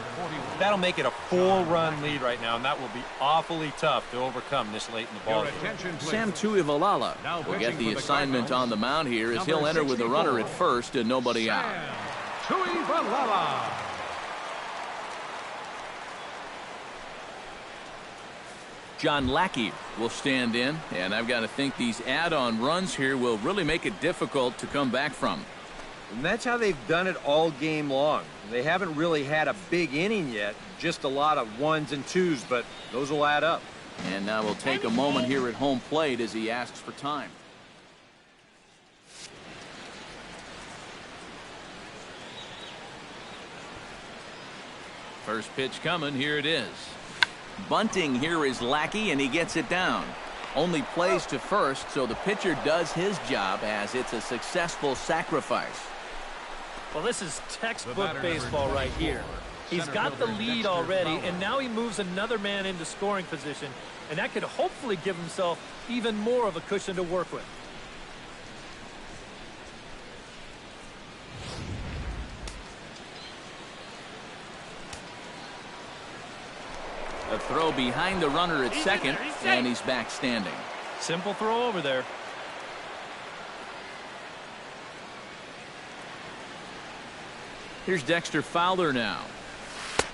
That'll make it a 4-run lead right now, and that will be awfully tough to overcome this late in the ball game. Sam Tuivailala will get the assignment on the mound here as he'll enter with a runner at first and nobody out. Tuivailala. John Lackey will stand in, and I've got to think these add-on runs here will really make it difficult to come back from. And that's how they've done it all game long. They haven't really had a big inning yet, just a lot of 1s and 2s, but those will add up. And now we'll take a moment here at home plate as he asks for time. First pitch coming, here it is. Bunting here is Lackey, and he gets it down. Only plays to first, so the pitcher does his job as it's a successful sacrifice. Well, this is textbook baseball right here. He's got the lead already, and now he moves another man into scoring position, and that could hopefully give himself even more of a cushion to work with. A throw behind the runner at second, and he's back standing. Simple throw over there. Here's Dexter Fowler now.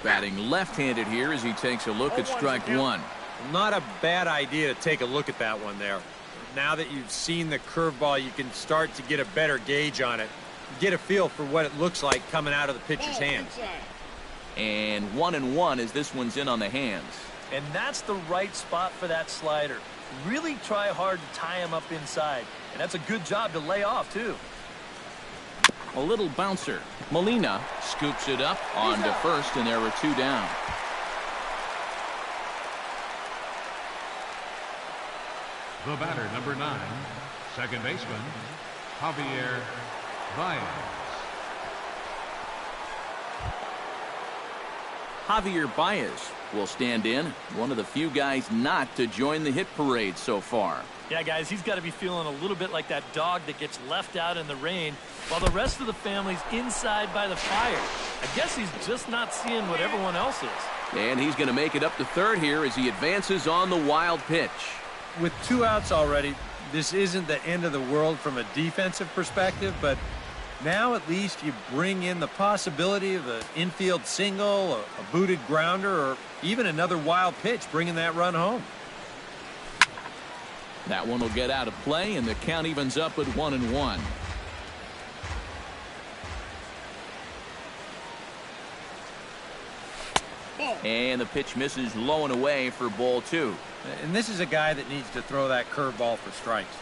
Batting left-handed here as he takes a look at strike one. Not a bad idea to take a look at that one there. Now that you've seen the curveball, you can start to get a better gauge on it. Get a feel for what it looks like coming out of the pitcher's hands. And 1-1 as this one's in on the hands. And that's the right spot for that slider. Really try hard to tie him up inside. And that's a good job to lay off, too. A little bouncer. Molina scoops it up onto first, and there are 2 down. The batter, number 9, second baseman, Javier Baez. Javier Baez will stand in, one of the few guys not to join the hit parade so far. Yeah, guys, he's got to be feeling a little bit like that dog that gets left out in the rain while the rest of the family's inside by the fire. I guess he's just not seeing what everyone else is. And he's going to make it up to third here as he advances on the wild pitch. With 2 outs already, this isn't the end of the world from a defensive perspective, but now at least you bring in the possibility of an infield single, a booted grounder, or even another wild pitch bringing that run home. That one will get out of play, and the count evens up at 1-1. And the pitch misses low and away for ball 2. And this is a guy that needs to throw that curveball for strikes.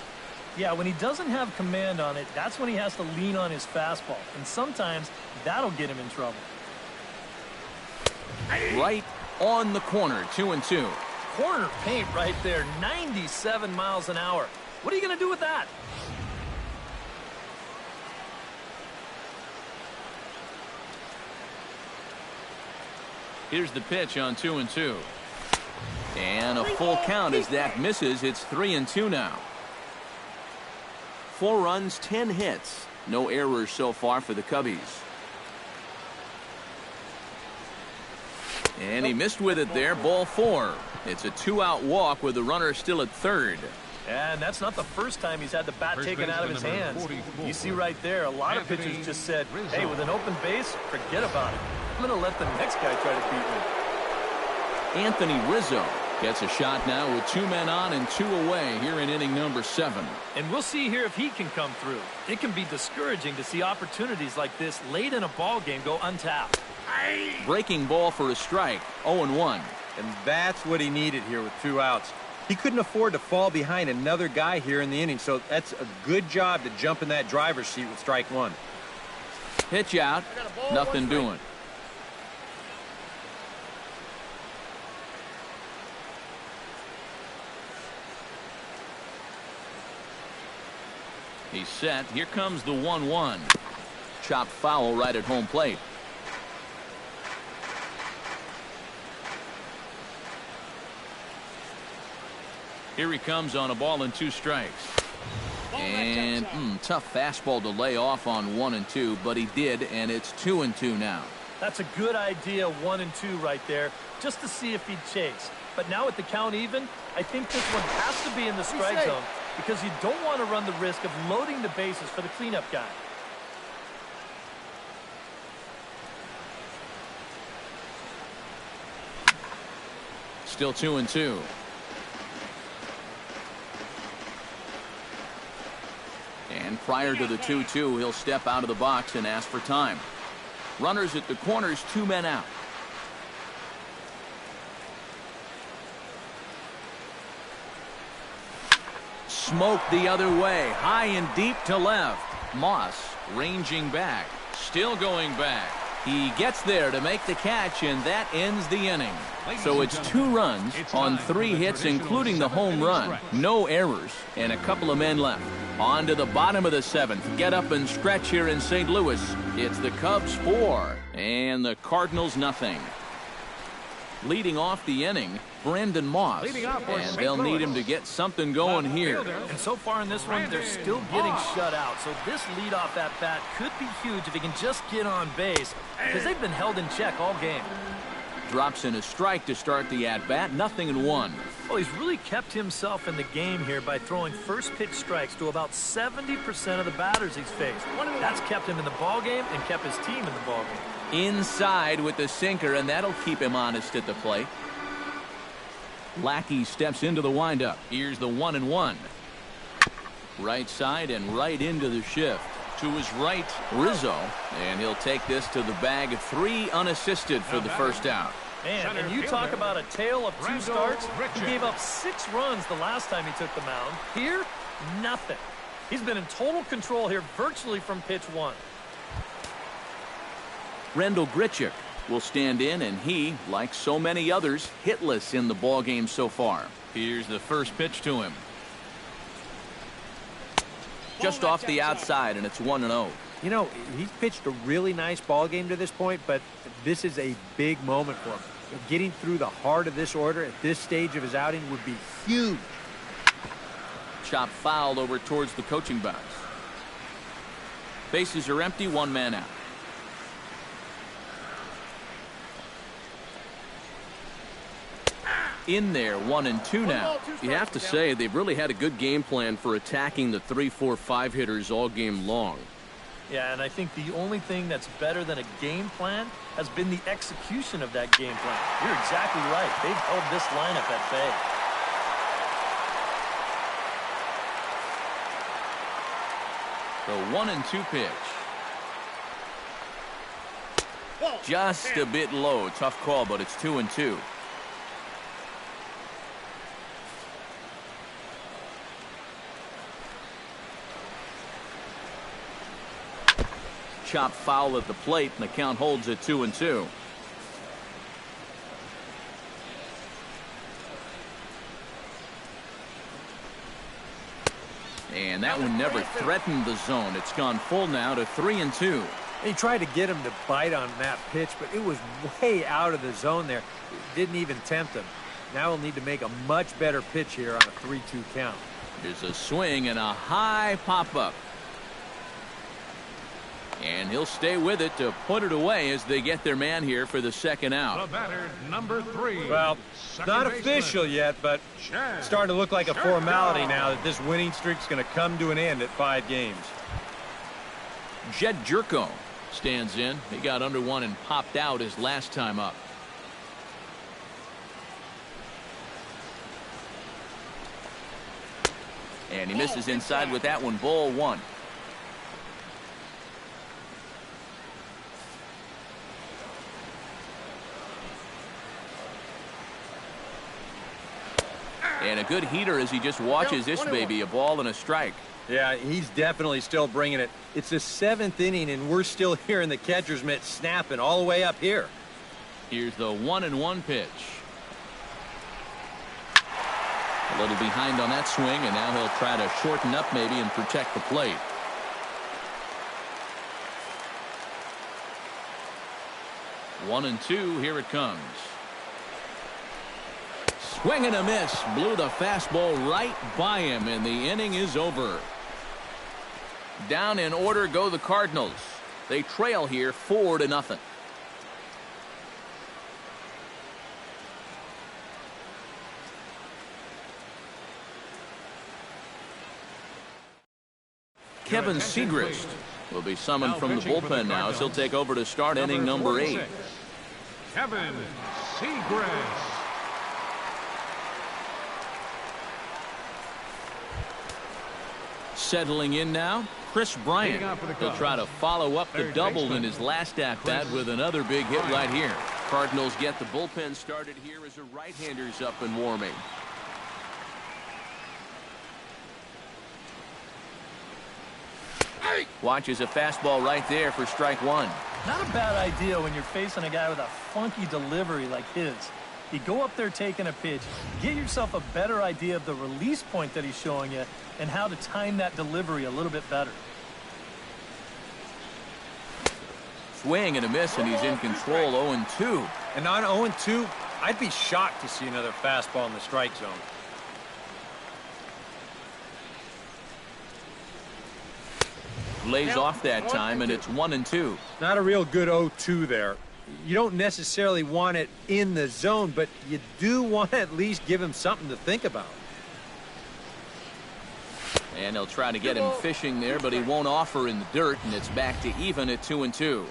Yeah, when he doesn't have command on it, that's when he has to lean on his fastball. And sometimes that'll get him in trouble. Right on the corner, 2-2. Corner paint right there, 97 miles an hour. What are you going to do with that? Here's the pitch on 2-2. And a full count as that misses. It's 3-2 now. 4 runs, 10 hits. No errors so far for the Cubbies. And he missed with it there, ball 4. It's a 2-out walk with the runner still at third. And that's not the first time he's had the bat taken out of his hands. You see right there, a lot of pitchers just said, hey, with an open base, forget about it. I'm going to let the next guy try to beat me. Anthony Rizzo gets a shot now with 2 men on and 2 away here in inning number 7. And we'll see here if he can come through. It can be discouraging to see opportunities like this late in a ball game go untapped. Breaking ball for a strike, 0-1. And that's what he needed here with 2 outs. He couldn't afford to fall behind another guy here in the inning, so that's a good job to jump in that driver's seat with strike 1. Pitch out, nothing doing. He's set. Here comes the 1-1. Chopped foul right at home plate. Here he comes on a ball and 2 strikes. And Tough fastball to lay off on 1 and 2, but he did, and it's 2 and 2 now. That's a good idea, 1 and 2 right there, just to see if he'd chase. But now with the count even, I think this one has to be in the strike zone because you don't want to run the risk of loading the bases for the cleanup guy. Still 2 and 2. And prior to the 2-2, he'll step out of the box and ask for time. Runners at the corners, 2 men out. Smoke the other way, high and deep to left. Moss ranging back, still going back. He gets there to make the catch, and that ends the inning. So it's 2 runs on 3 hits, including the home run. No errors, and a couple of men left. On to the bottom of the 7th. Get up and stretch here in St. Louis. It's the Cubs 4 and the Cardinals nothing. Leading off the inning, Brandon Moss, and they'll need him to get something going here. And so far in this one, they're still getting shut out. So this leadoff at bat could be huge if he can just get on base because they've been held in check all game. Drops in a strike to start the at-bat, 0-1. Well, he's really kept himself in the game here by throwing first pitch strikes to about 70% of the batters he's faced. That's kept him in the ballgame and kept his team in the ballgame. Inside with the sinker, and that'll keep him honest at the plate. Lackey steps into the windup. Here's the 1-1. Right side and right into the shift. To his right, Rizzo, and he'll take this to the bag. 3 unassisted for the first out. Man, and you talk about a tale of 2 starts. He gave up 6 runs the last time he took the mound. Here, nothing. He's been in total control here virtually from pitch 1. Rendell Grichuk will stand in, and he, like so many others, hitless in the ballgame so far. Here's the first pitch to him. Just off the outside, and it's 1-0. You know, he's pitched a really nice ball game to this point, but this is a big moment for him. Getting through the heart of this order at this stage of his outing would be huge. Chop fouled over towards the coaching box. Bases are empty, 1 man out. In there, 1 and 2 now. You have to say they've really had a good game plan for attacking the 3, 4, 5 hitters all game long. Yeah, and I think the only thing that's better than a game plan has been the execution of that game plan. You're exactly right. They've held this lineup at The 1 and 2 pitch. Just a bit low. Tough call, but it's 2 and 2. Chop foul at the plate, and the count holds at 2 and 2. And that one never threatened the zone. It's gone full now to 3 and 2. He tried to get him to bite on that pitch, but it was way out of the zone there. It didn't even tempt him. Now he'll need to make a much better pitch here on a 3-2 count. Here's a swing and a high pop-up. And he'll stay with it to put it away as they get their man here for the second out. The batter, number 3. Well, not official yet, but it's starting to look like a formality now that this winning streak's going to come to an end at 5 games. Jed Jerko stands in. He got under 1 and popped out his last time up. And he misses inside with that one. Ball 1. And a good heater as he just watches this baby. A ball and a strike. Yeah, he's definitely still bringing it. It's the 7th inning, and we're still hearing the catcher's mitt snapping all the way up here. Here's the 1-1 pitch. A little behind on that swing, and now he'll try to shorten up maybe and protect the plate. One and 2, here it comes. Swing and a miss. Blew the fastball right by him, and the inning is over. Down in order go the Cardinals. They trail here 4-0. Kevin Segrist will be summoned from the bullpen now as he'll take over to start inning number 8. Kevin Segrist. Settling in now, Chris Bryant. He'll try to follow up the double in his last at-bat with another big hit right here. Cardinals get the bullpen started here as a right-hander's up and warming. Watches a fastball right there for strike 1. Not a bad idea when you're facing a guy with a funky delivery like his. You go up there taking a pitch, get yourself a better idea of the release point that he's showing you and how to time that delivery a little bit better. Swing and a miss, and he's in control. 0-2. And on 0-2, I'd be shocked to see another fastball in the strike zone. Lays off that time, and it's 1-2. Not a real good 0-2 there. You don't necessarily want it in the zone, but you do want to at least give him something to think about. And they'll try to get him fishing there, but he won't offer in the dirt, and it's back to even at 2-2.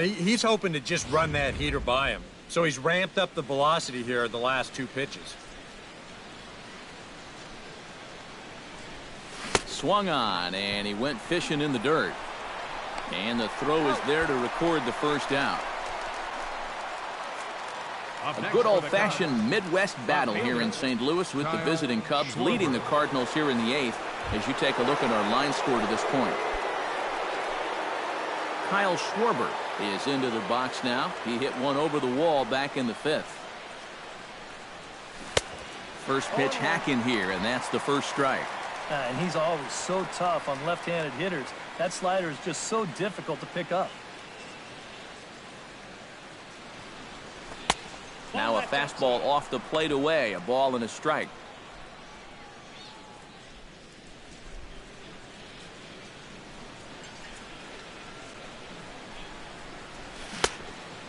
He's hoping to just run that heater by him. So he's ramped up the velocity here the last 2 pitches. Swung on, and he went fishing in the dirt. And the throw is there to record the first out. A good old-fashioned Midwest battle here in St. Louis with the visiting Cubs leading the Cardinals here in the 8th as you take a look at our line score to this point. Kyle Schwarber is into the box now. He hit one over the wall back in the 5th. First pitch hack in here, and that's the first strike. And he's always so tough on left-handed hitters. That slider is just so difficult to pick up. Now a fastball off the plate away. A ball and a strike.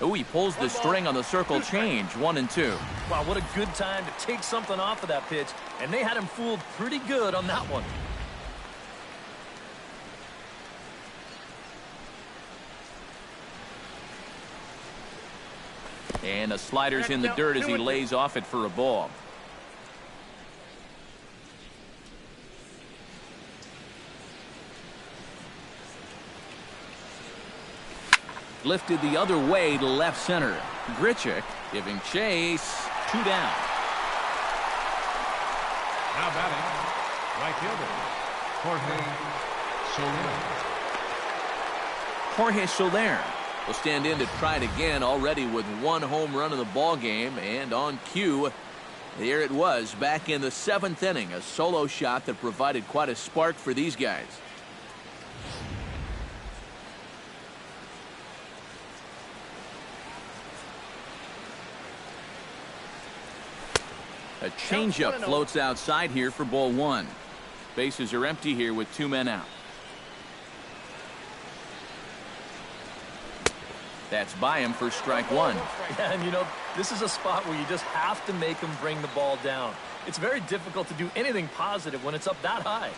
Oh, he pulls the string on the circle change. 1-2. Wow, what a good time to take something off of that pitch. And they had him fooled pretty good on that one. And the slider's in the dirt as he lays off it for a ball. Lifted the other way to left center. Grichuk giving chase. 2 down. Now batting, right fielder, Jorge Soler will stand in to try it again, already with 1 home run in the ball game, and on cue, there it was back in the 7th inning, a solo shot that provided quite a spark for these guys. A changeup floats outside here for ball 1. Bases are empty here with 2 men out. That's by him for strike 1. Yeah, and you know, this is a spot where you just have to make him bring the ball down. It's very difficult to do anything positive when it's up that high.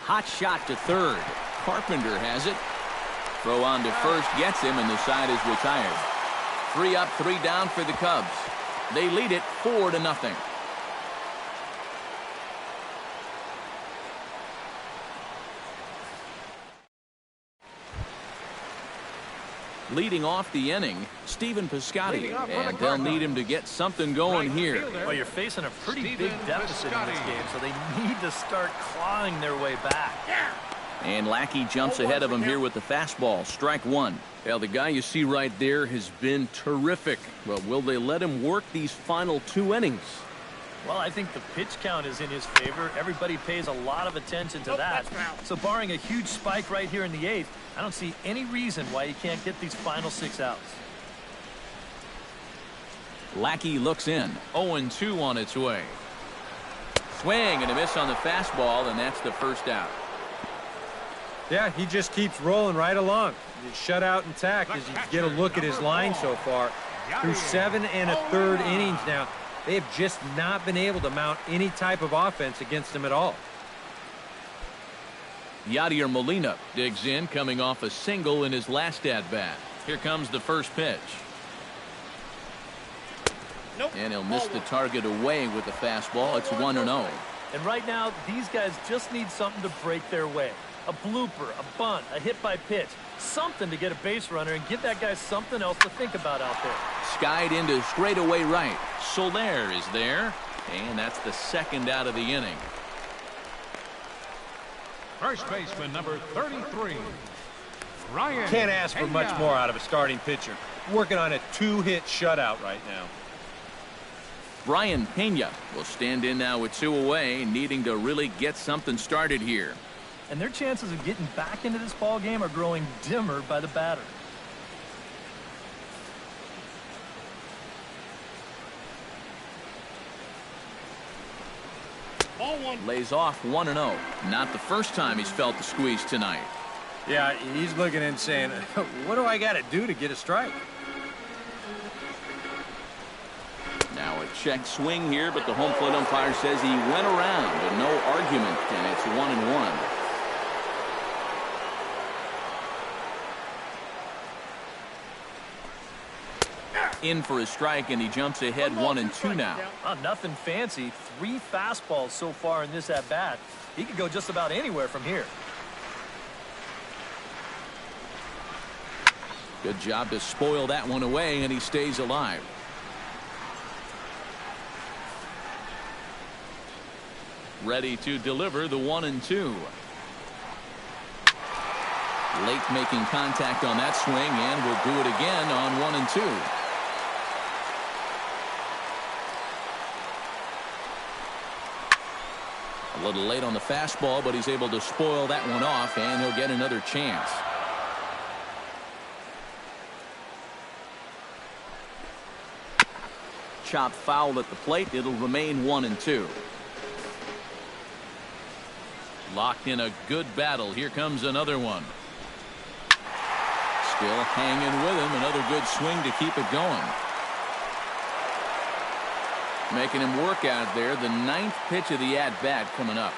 Hot shot to third. Carpenter has it. Throw on to first gets him, and the side is retired. 3 up, 3 down for the Cubs. They lead it 4-0. Leading off the inning, Stephen Piscotty, and they'll need him to get something going here. Well, you're facing a pretty big deficit in this game, so they need to start clawing their way back. And Lackey jumps ahead of him here with the fastball. Strike 1. Well, the guy you see right there has been terrific. Well, will they let him work these final 2 innings? Well, I think the pitch count is in his favor. Everybody pays a lot of attention to that. So barring a huge spike right here in the 8th, I don't see any reason why he can't get these final 6 outs. Lackey looks in. 0-2 on its way. Swing and a miss on the fastball, and that's the first out. Yeah, he just keeps rolling right along. His shutout intact as you get a look at his line so far. Through 7 1/3 innings now, they have just not been able to mount any type of offense against him at all. Yadier Molina digs in, coming off a single in his last at-bat. Here comes the first pitch. Nope. And he'll miss the target away with the fastball. It's 1-0. And right now, these guys just need something to break their way. A blooper, a bunt, a hit by pitch. Something to get a base runner and give that guy something else to think about out there. Skied into straightaway right. Soler is there. And that's the second out of the inning. First baseman number 33, Ryan. Can't ask for much more out of a starting pitcher. Working on a 2-hit shutout right now. Brian Pena will stand in now with 2 away, needing to really get something started here. And their chances of getting back into this ball game are growing dimmer by the batter. Lays off 1-0. Not the first time he's felt the squeeze tonight. Yeah, he's looking and saying, what do I got to do to get a strike? Now a check swing here, but the home plate umpire says he went around, but no argument, and it's 1-1. In for a strike, and he jumps ahead 1-2 now. Oh, nothing fancy. 3 fastballs so far in this at-bat. He could go just about anywhere from here. Good job to spoil that one away, and he stays alive. Ready to deliver the 1-2. Late making contact on that swing, and will do it again on 1-2. A little late on the fastball, but he's able to spoil that one off, and he'll get another chance. Chopped foul at the plate. It'll remain 1-2. Locked in a good battle. Here comes another one. Still hanging with him. Another good swing to keep it going. Making him work out there. The 9th pitch of the at-bat coming up.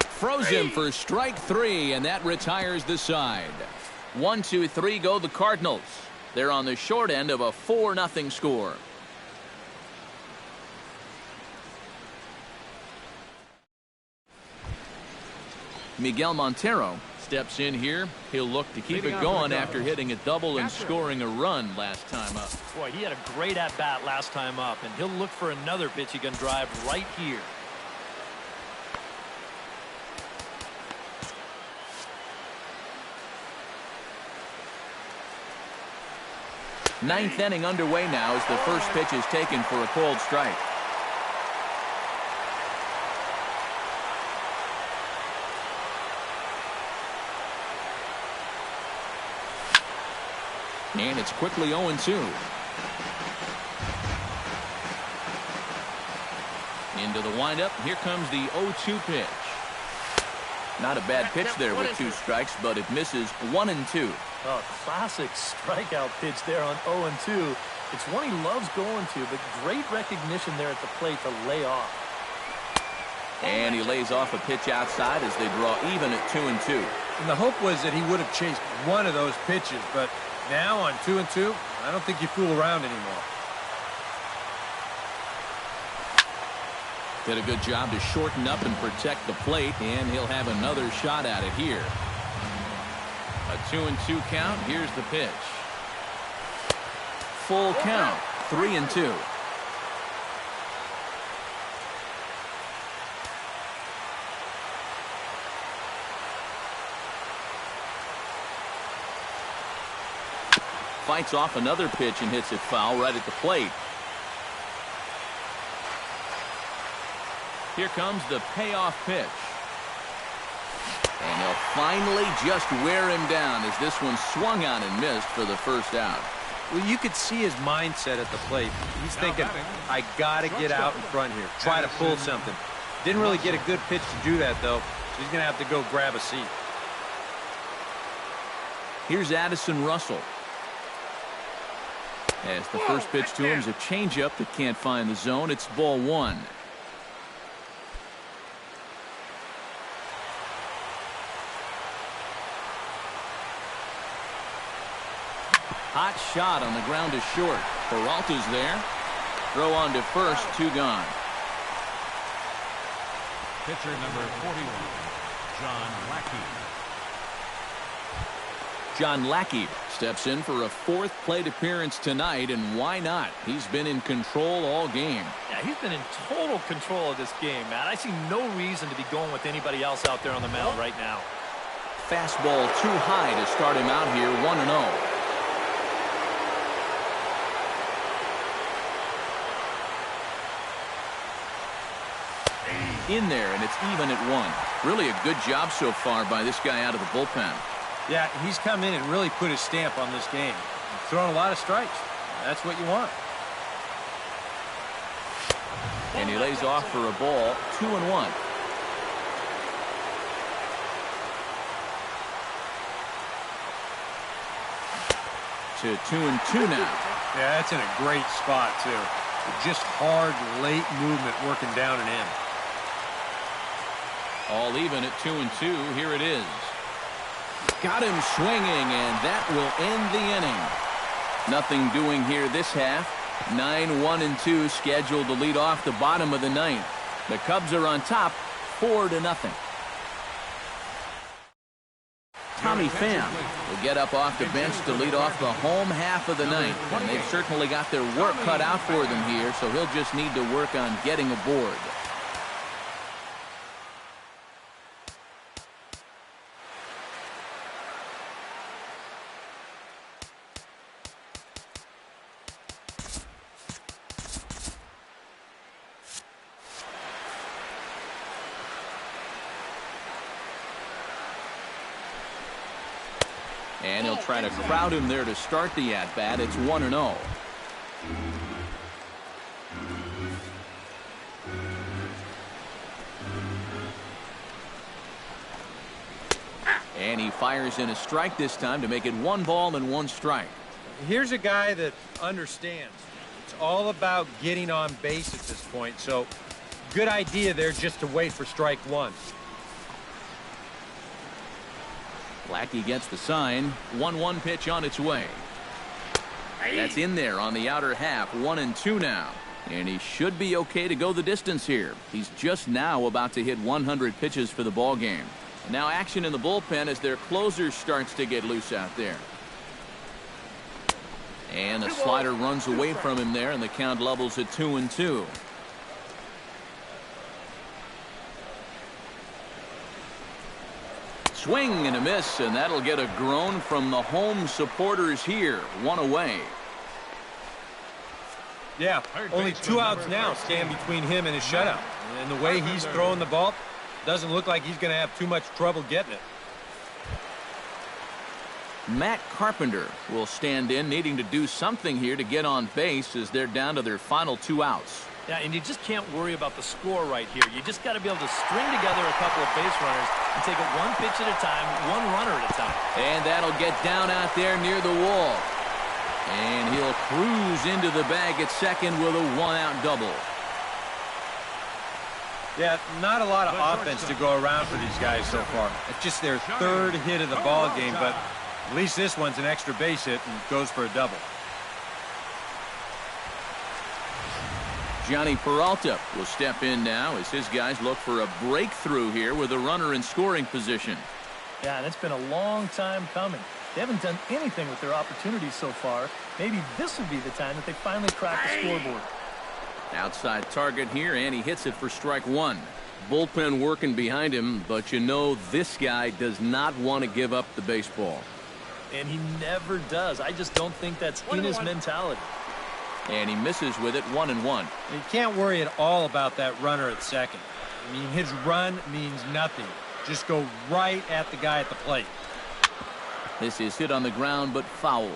Froze him for strike 3, and that retires the side. 1-2-3 go the Cardinals. They're on the short end of a 4-0 score. Miguel Montero steps in here. He'll look to keep it going after hitting a double and scoring a run last time up. Boy, he had a great at-bat last time up, and he'll look for another pitch he can drive right here. Ninth inning underway now as the first pitch is taken for a cold strike. And it's quickly 0-2. Into the windup. Here comes the 0-2 pitch. Not a bad pitch there with 2 strikes, but it misses 1-2. Oh, classic strikeout pitch there on 0-2. It's one he loves going to, but great recognition there at the plate to lay off. And he lays off a pitch outside as they draw even at 2-2. And the hope was that he would have chased one of those pitches, but now on 2-2, I don't think you fool around anymore. Did a good job to shorten up and protect the plate, and he'll have another shot at it here. A 2-2 count. Here's the pitch. Full count. 3-2. Fights off another pitch and hits it foul right at the plate. Here comes the payoff pitch. And he'll finally just wear him down as this one swung on and missed for the first out. Well, you could see his mindset at the plate. He's thinking, I got to get out in front here, try to pull something. Didn't really get a good pitch to do that, though, so he's going to have to go grab a seat. Here's Addison Russell. As the first pitch to him is a changeup that can't find the zone. It's ball one. Hot shot on the ground is short. Peralta's there. Throw on to first, 2 gone. Pitcher number 41, John Lackey. John Lackey steps in for a 4th plate appearance tonight, and why not? He's been in control all game. Yeah, he's been in total control of this game, Matt. I see no reason to be going with anybody else out there on the mound right now. Fastball too high to start him out here, 1-0. In there, and it's even at 1. Really a good job so far by this guy out of the bullpen. Yeah, he's come in and really put his stamp on this game. Throwing a lot of strikes. That's what you want. And he lays off for a ball, 2-1. To 2-2 now. Yeah, that's in a great spot, too. Just hard, late movement working down and in. All even at 2-2. Here it is. Got him swinging, and that will end the inning. Nothing doing here this half. 9-1-2 scheduled to lead off the bottom of the 9th. The Cubs are on top, 4-0. Tommy Pham will get up off the bench to lead off the home half of the 9th. And they've certainly got their work cut out for them here, so he'll just need to work on getting aboard. And he'll try to crowd him there to start the at-bat. It's 1-0. And he fires in a strike this time to make it 1 ball and 1 strike. Here's a guy that understands. It's all about getting on base at this point. So, good idea there just to wait for strike 1. Lackey gets the sign. 1-1 pitch on its way. That's in there on the outer half. 1-2 now. And he should be okay to go the distance here. He's just now about to hit 100 pitches for the ball game. Now action in the bullpen as their closer starts to get loose out there. And the slider runs away from him there, and the count levels at 2-2. Swing and a miss, and that'll get a groan from the home supporters here. 1 away. Yeah, only 2 outs now stand between him and his shutout. And the way he's throwing the ball, doesn't look like he's going to have too much trouble getting it. Matt Carpenter will stand in, needing to do something here to get on base as they're down to their final 2 outs. Yeah, and you just can't worry about the score right here. You just got to be able to string together a couple of base runners and take it 1 pitch at a time, 1 runner at a time. And that'll get down out there near the wall. And he'll cruise into the bag at second with a 1-out double. Yeah, not a lot of offense to go around for these guys so far. It's just their 3rd hit of the ball game, but at least this one's an extra base hit and goes for a double. Johnny Peralta will step in now as his guys look for a breakthrough here with a runner in scoring position. Yeah, and it's been a long time coming. They haven't done anything with their opportunities so far. Maybe this will be the time that they finally crack the scoreboard. Outside target here, and he hits it for strike 1. Bullpen working behind him, but you know this guy does not want to give up the baseball. And he never does. I just don't think that's in his mentality. And he misses with it, 1-1. You can't worry at all about that runner at second. I mean, his run means nothing. Just go right at the guy at the plate. This is hit on the ground, but foul.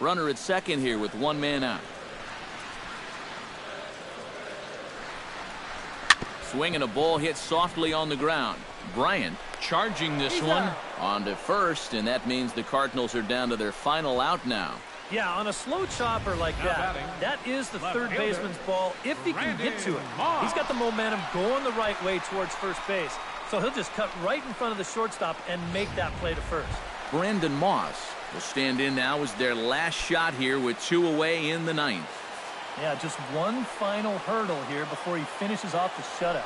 Runner at second here with one man out. Swinging a ball hit softly on the ground. Bryant charging this one on to first, and that means the Cardinals are down to their final out now. Yeah, on a slow chopper like that, that is the third baseman's ball if he can get to it. He's got the momentum going the right way towards first base, so he'll just cut right in front of the shortstop and make that play to first. Brandon Moss will stand in now as their last shot here with 2 away in the 9th. Yeah, just one final hurdle here before he finishes off the shutout.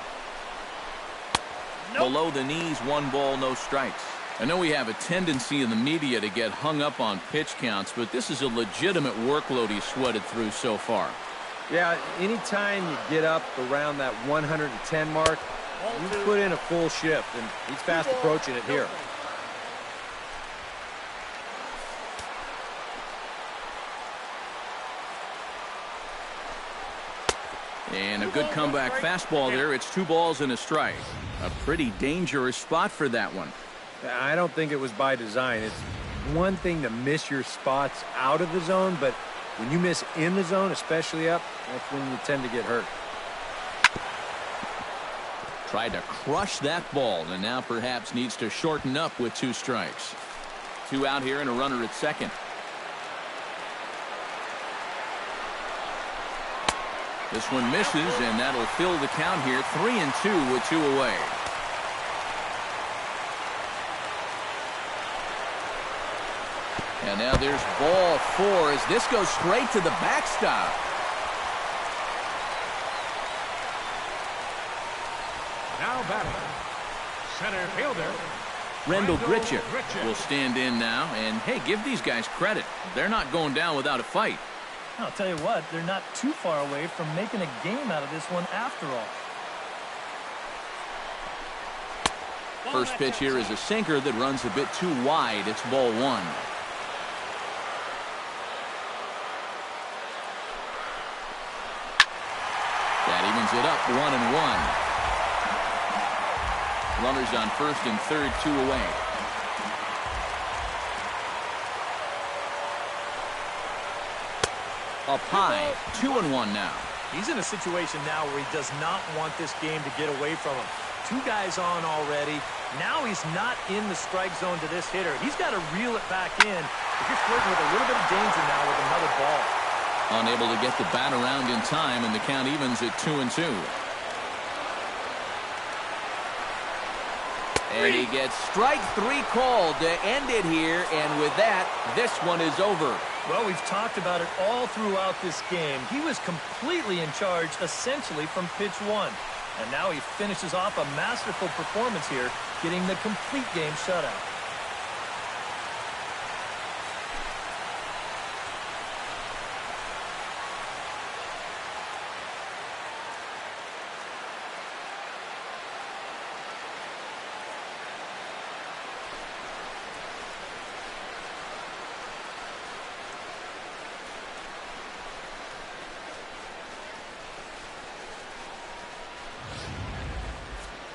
Below the knees, 1 ball, no strikes. I know we have a tendency in the media to get hung up on pitch counts, but this is a legitimate workload he sweated through so far. Yeah, anytime you get up around that 110 mark, you put in a full shift, and he's fast approaching it here. And a good comeback fastball there. It's 2 balls and a strike. A pretty dangerous spot for that one. I don't think it was by design. It's one thing to miss your spots out of the zone, but when you miss in the zone, especially up, that's when you tend to get hurt. Tried to crush that ball, and now perhaps needs to shorten up with 2 strikes. 2 out here and a runner at second. This one misses, and that'll fill the count here. 3-2 with 2 away. And now there's ball 4 as this goes straight to the backstop. Now batting, center fielder Rendell Grichuk will stand in now. And, hey, give these guys credit. They're not going down without a fight. I'll tell you what, they're not too far away from making a game out of this one after all. First pitch here is a sinker that runs a bit too wide. It's ball 1. That evens it up, 1-1. Runners on first and third, 2 away. Up high, 2-1 now. He's in a situation now where he does not want this game to get away from him. 2 guys on already. Now he's not in the strike zone to this hitter. He's got to reel it back in. If you're flirting with a little bit of danger now with another ball. Unable to get the bat around in time, and the count evens at 2-2. And he gets strike 3 called to end it here, and with that, this one is over. Well, we've talked about it all throughout this game. He was completely in charge, essentially, from pitch 1. And now he finishes off a masterful performance here, getting the complete game shutout.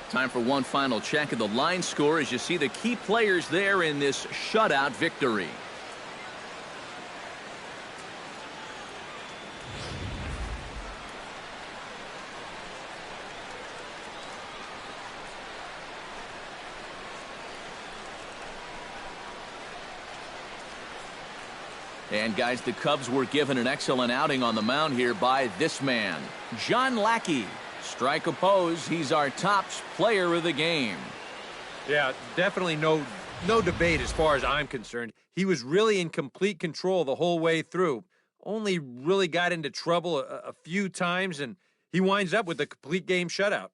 Time for one final check of the line score as you see the key players there in this shutout victory. And guys, the Cubs were given an excellent outing on the mound here by this man, John Lackey. Strike oppose, he's our top player of the game. Yeah, definitely no debate as far as I'm concerned. He was really in complete control the whole way through. Only really got into trouble a few times, and he winds up with a complete game shutout.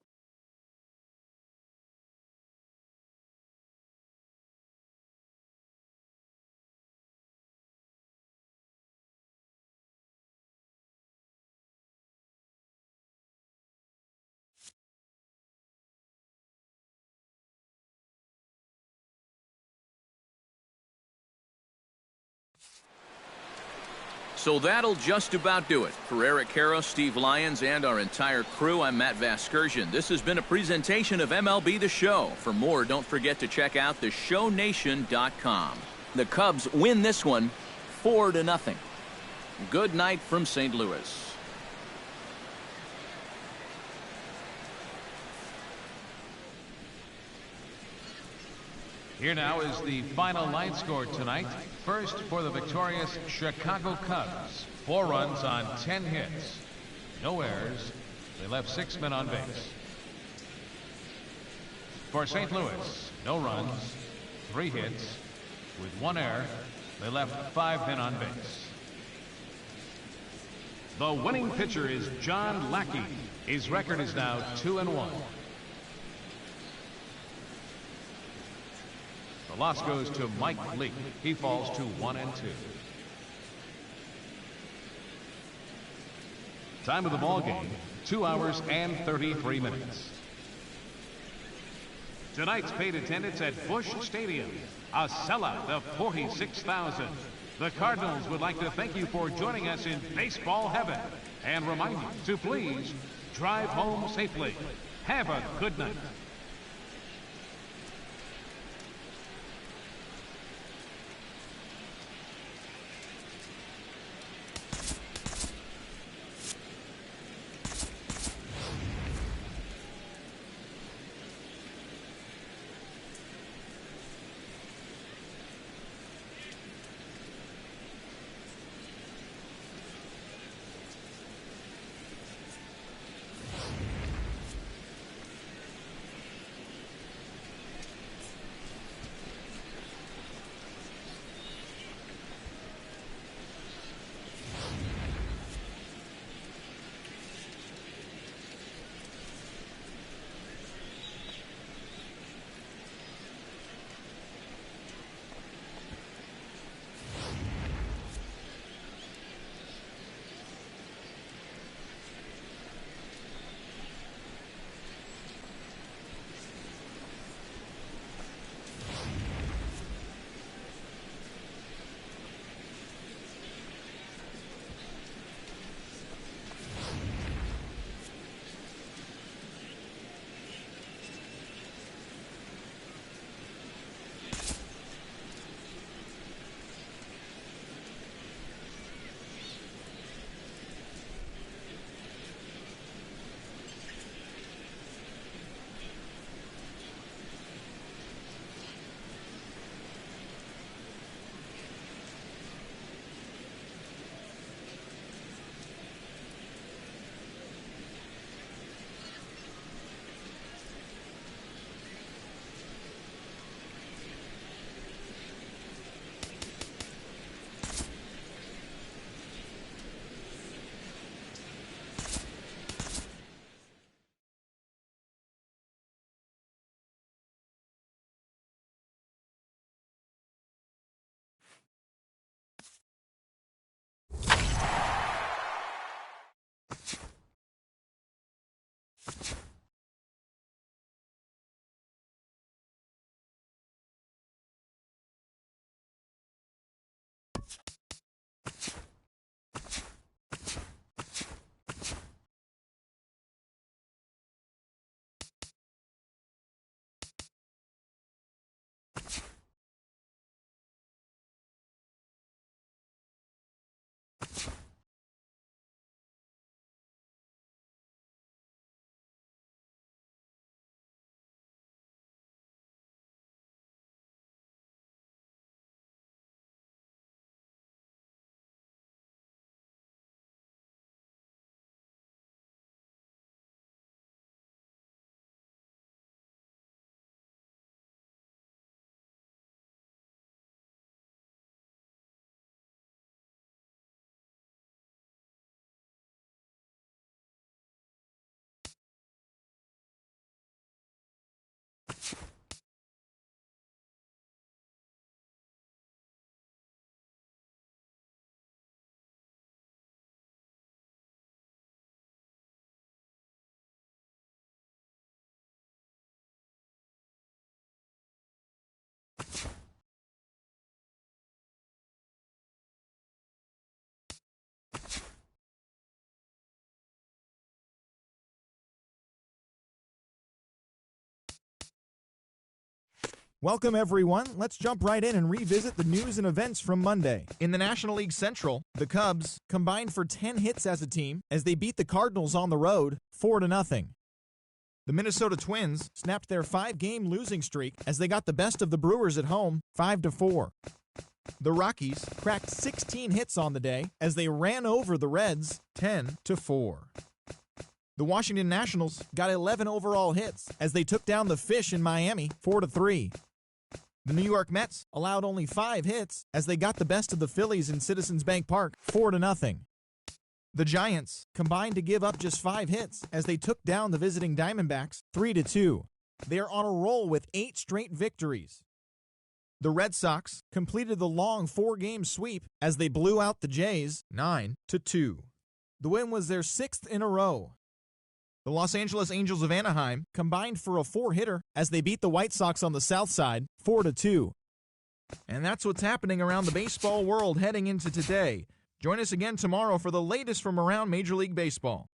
So that'll just about do it. For Eric Karros, Steve Lyons, and our entire crew, I'm Matt Vasgersian. This has been a presentation of MLB The Show. For more, don't forget to check out theshownation.com. The Cubs win this one 4-0. Good night from St. Louis. Here now is the final line score tonight. First for the victorious Chicago Cubs. 4 runs on 10 hits. No errors. They left 6 men on base. For St. Louis, no runs, 3 hits. With 1 error, they left 5 men on base. The winning pitcher is John Lackey. His record is now 2-1. The loss goes to Mike Leake. He falls to 1-2. Time of the ball game, 2 hours and 33 minutes. Tonight's paid attendance at Busch Stadium, a sellout of 46,000. The Cardinals would like to thank you for joining us in baseball heaven and remind you to please drive home safely. Have a good night. Welcome, everyone. Let's jump right in and revisit the news and events from Monday. In the National League Central, the Cubs combined for 10 hits as a team as they beat the Cardinals on the road 4-0. The Minnesota Twins snapped their 5-game losing streak as they got the best of the Brewers at home 5-4. The Rockies cracked 16 hits on the day as they ran over the Reds 10-4. The Washington Nationals got 11 overall hits as they took down the Fish in Miami 4-3. The New York Mets allowed only 5 hits as they got the best of the Phillies in Citizens Bank Park 4-0. The Giants combined to give up just 5 hits as they took down the visiting Diamondbacks 3-2. They are on a roll with 8 straight victories. The Red Sox completed the long 4-game sweep as they blew out the Jays 9-2. The win was their 6th in a row. The Los Angeles Angels of Anaheim combined for a 4-hitter as they beat the White Sox on the south side 4-2. And that's what's happening around the baseball world heading into today. Join us again tomorrow for the latest from around Major League Baseball.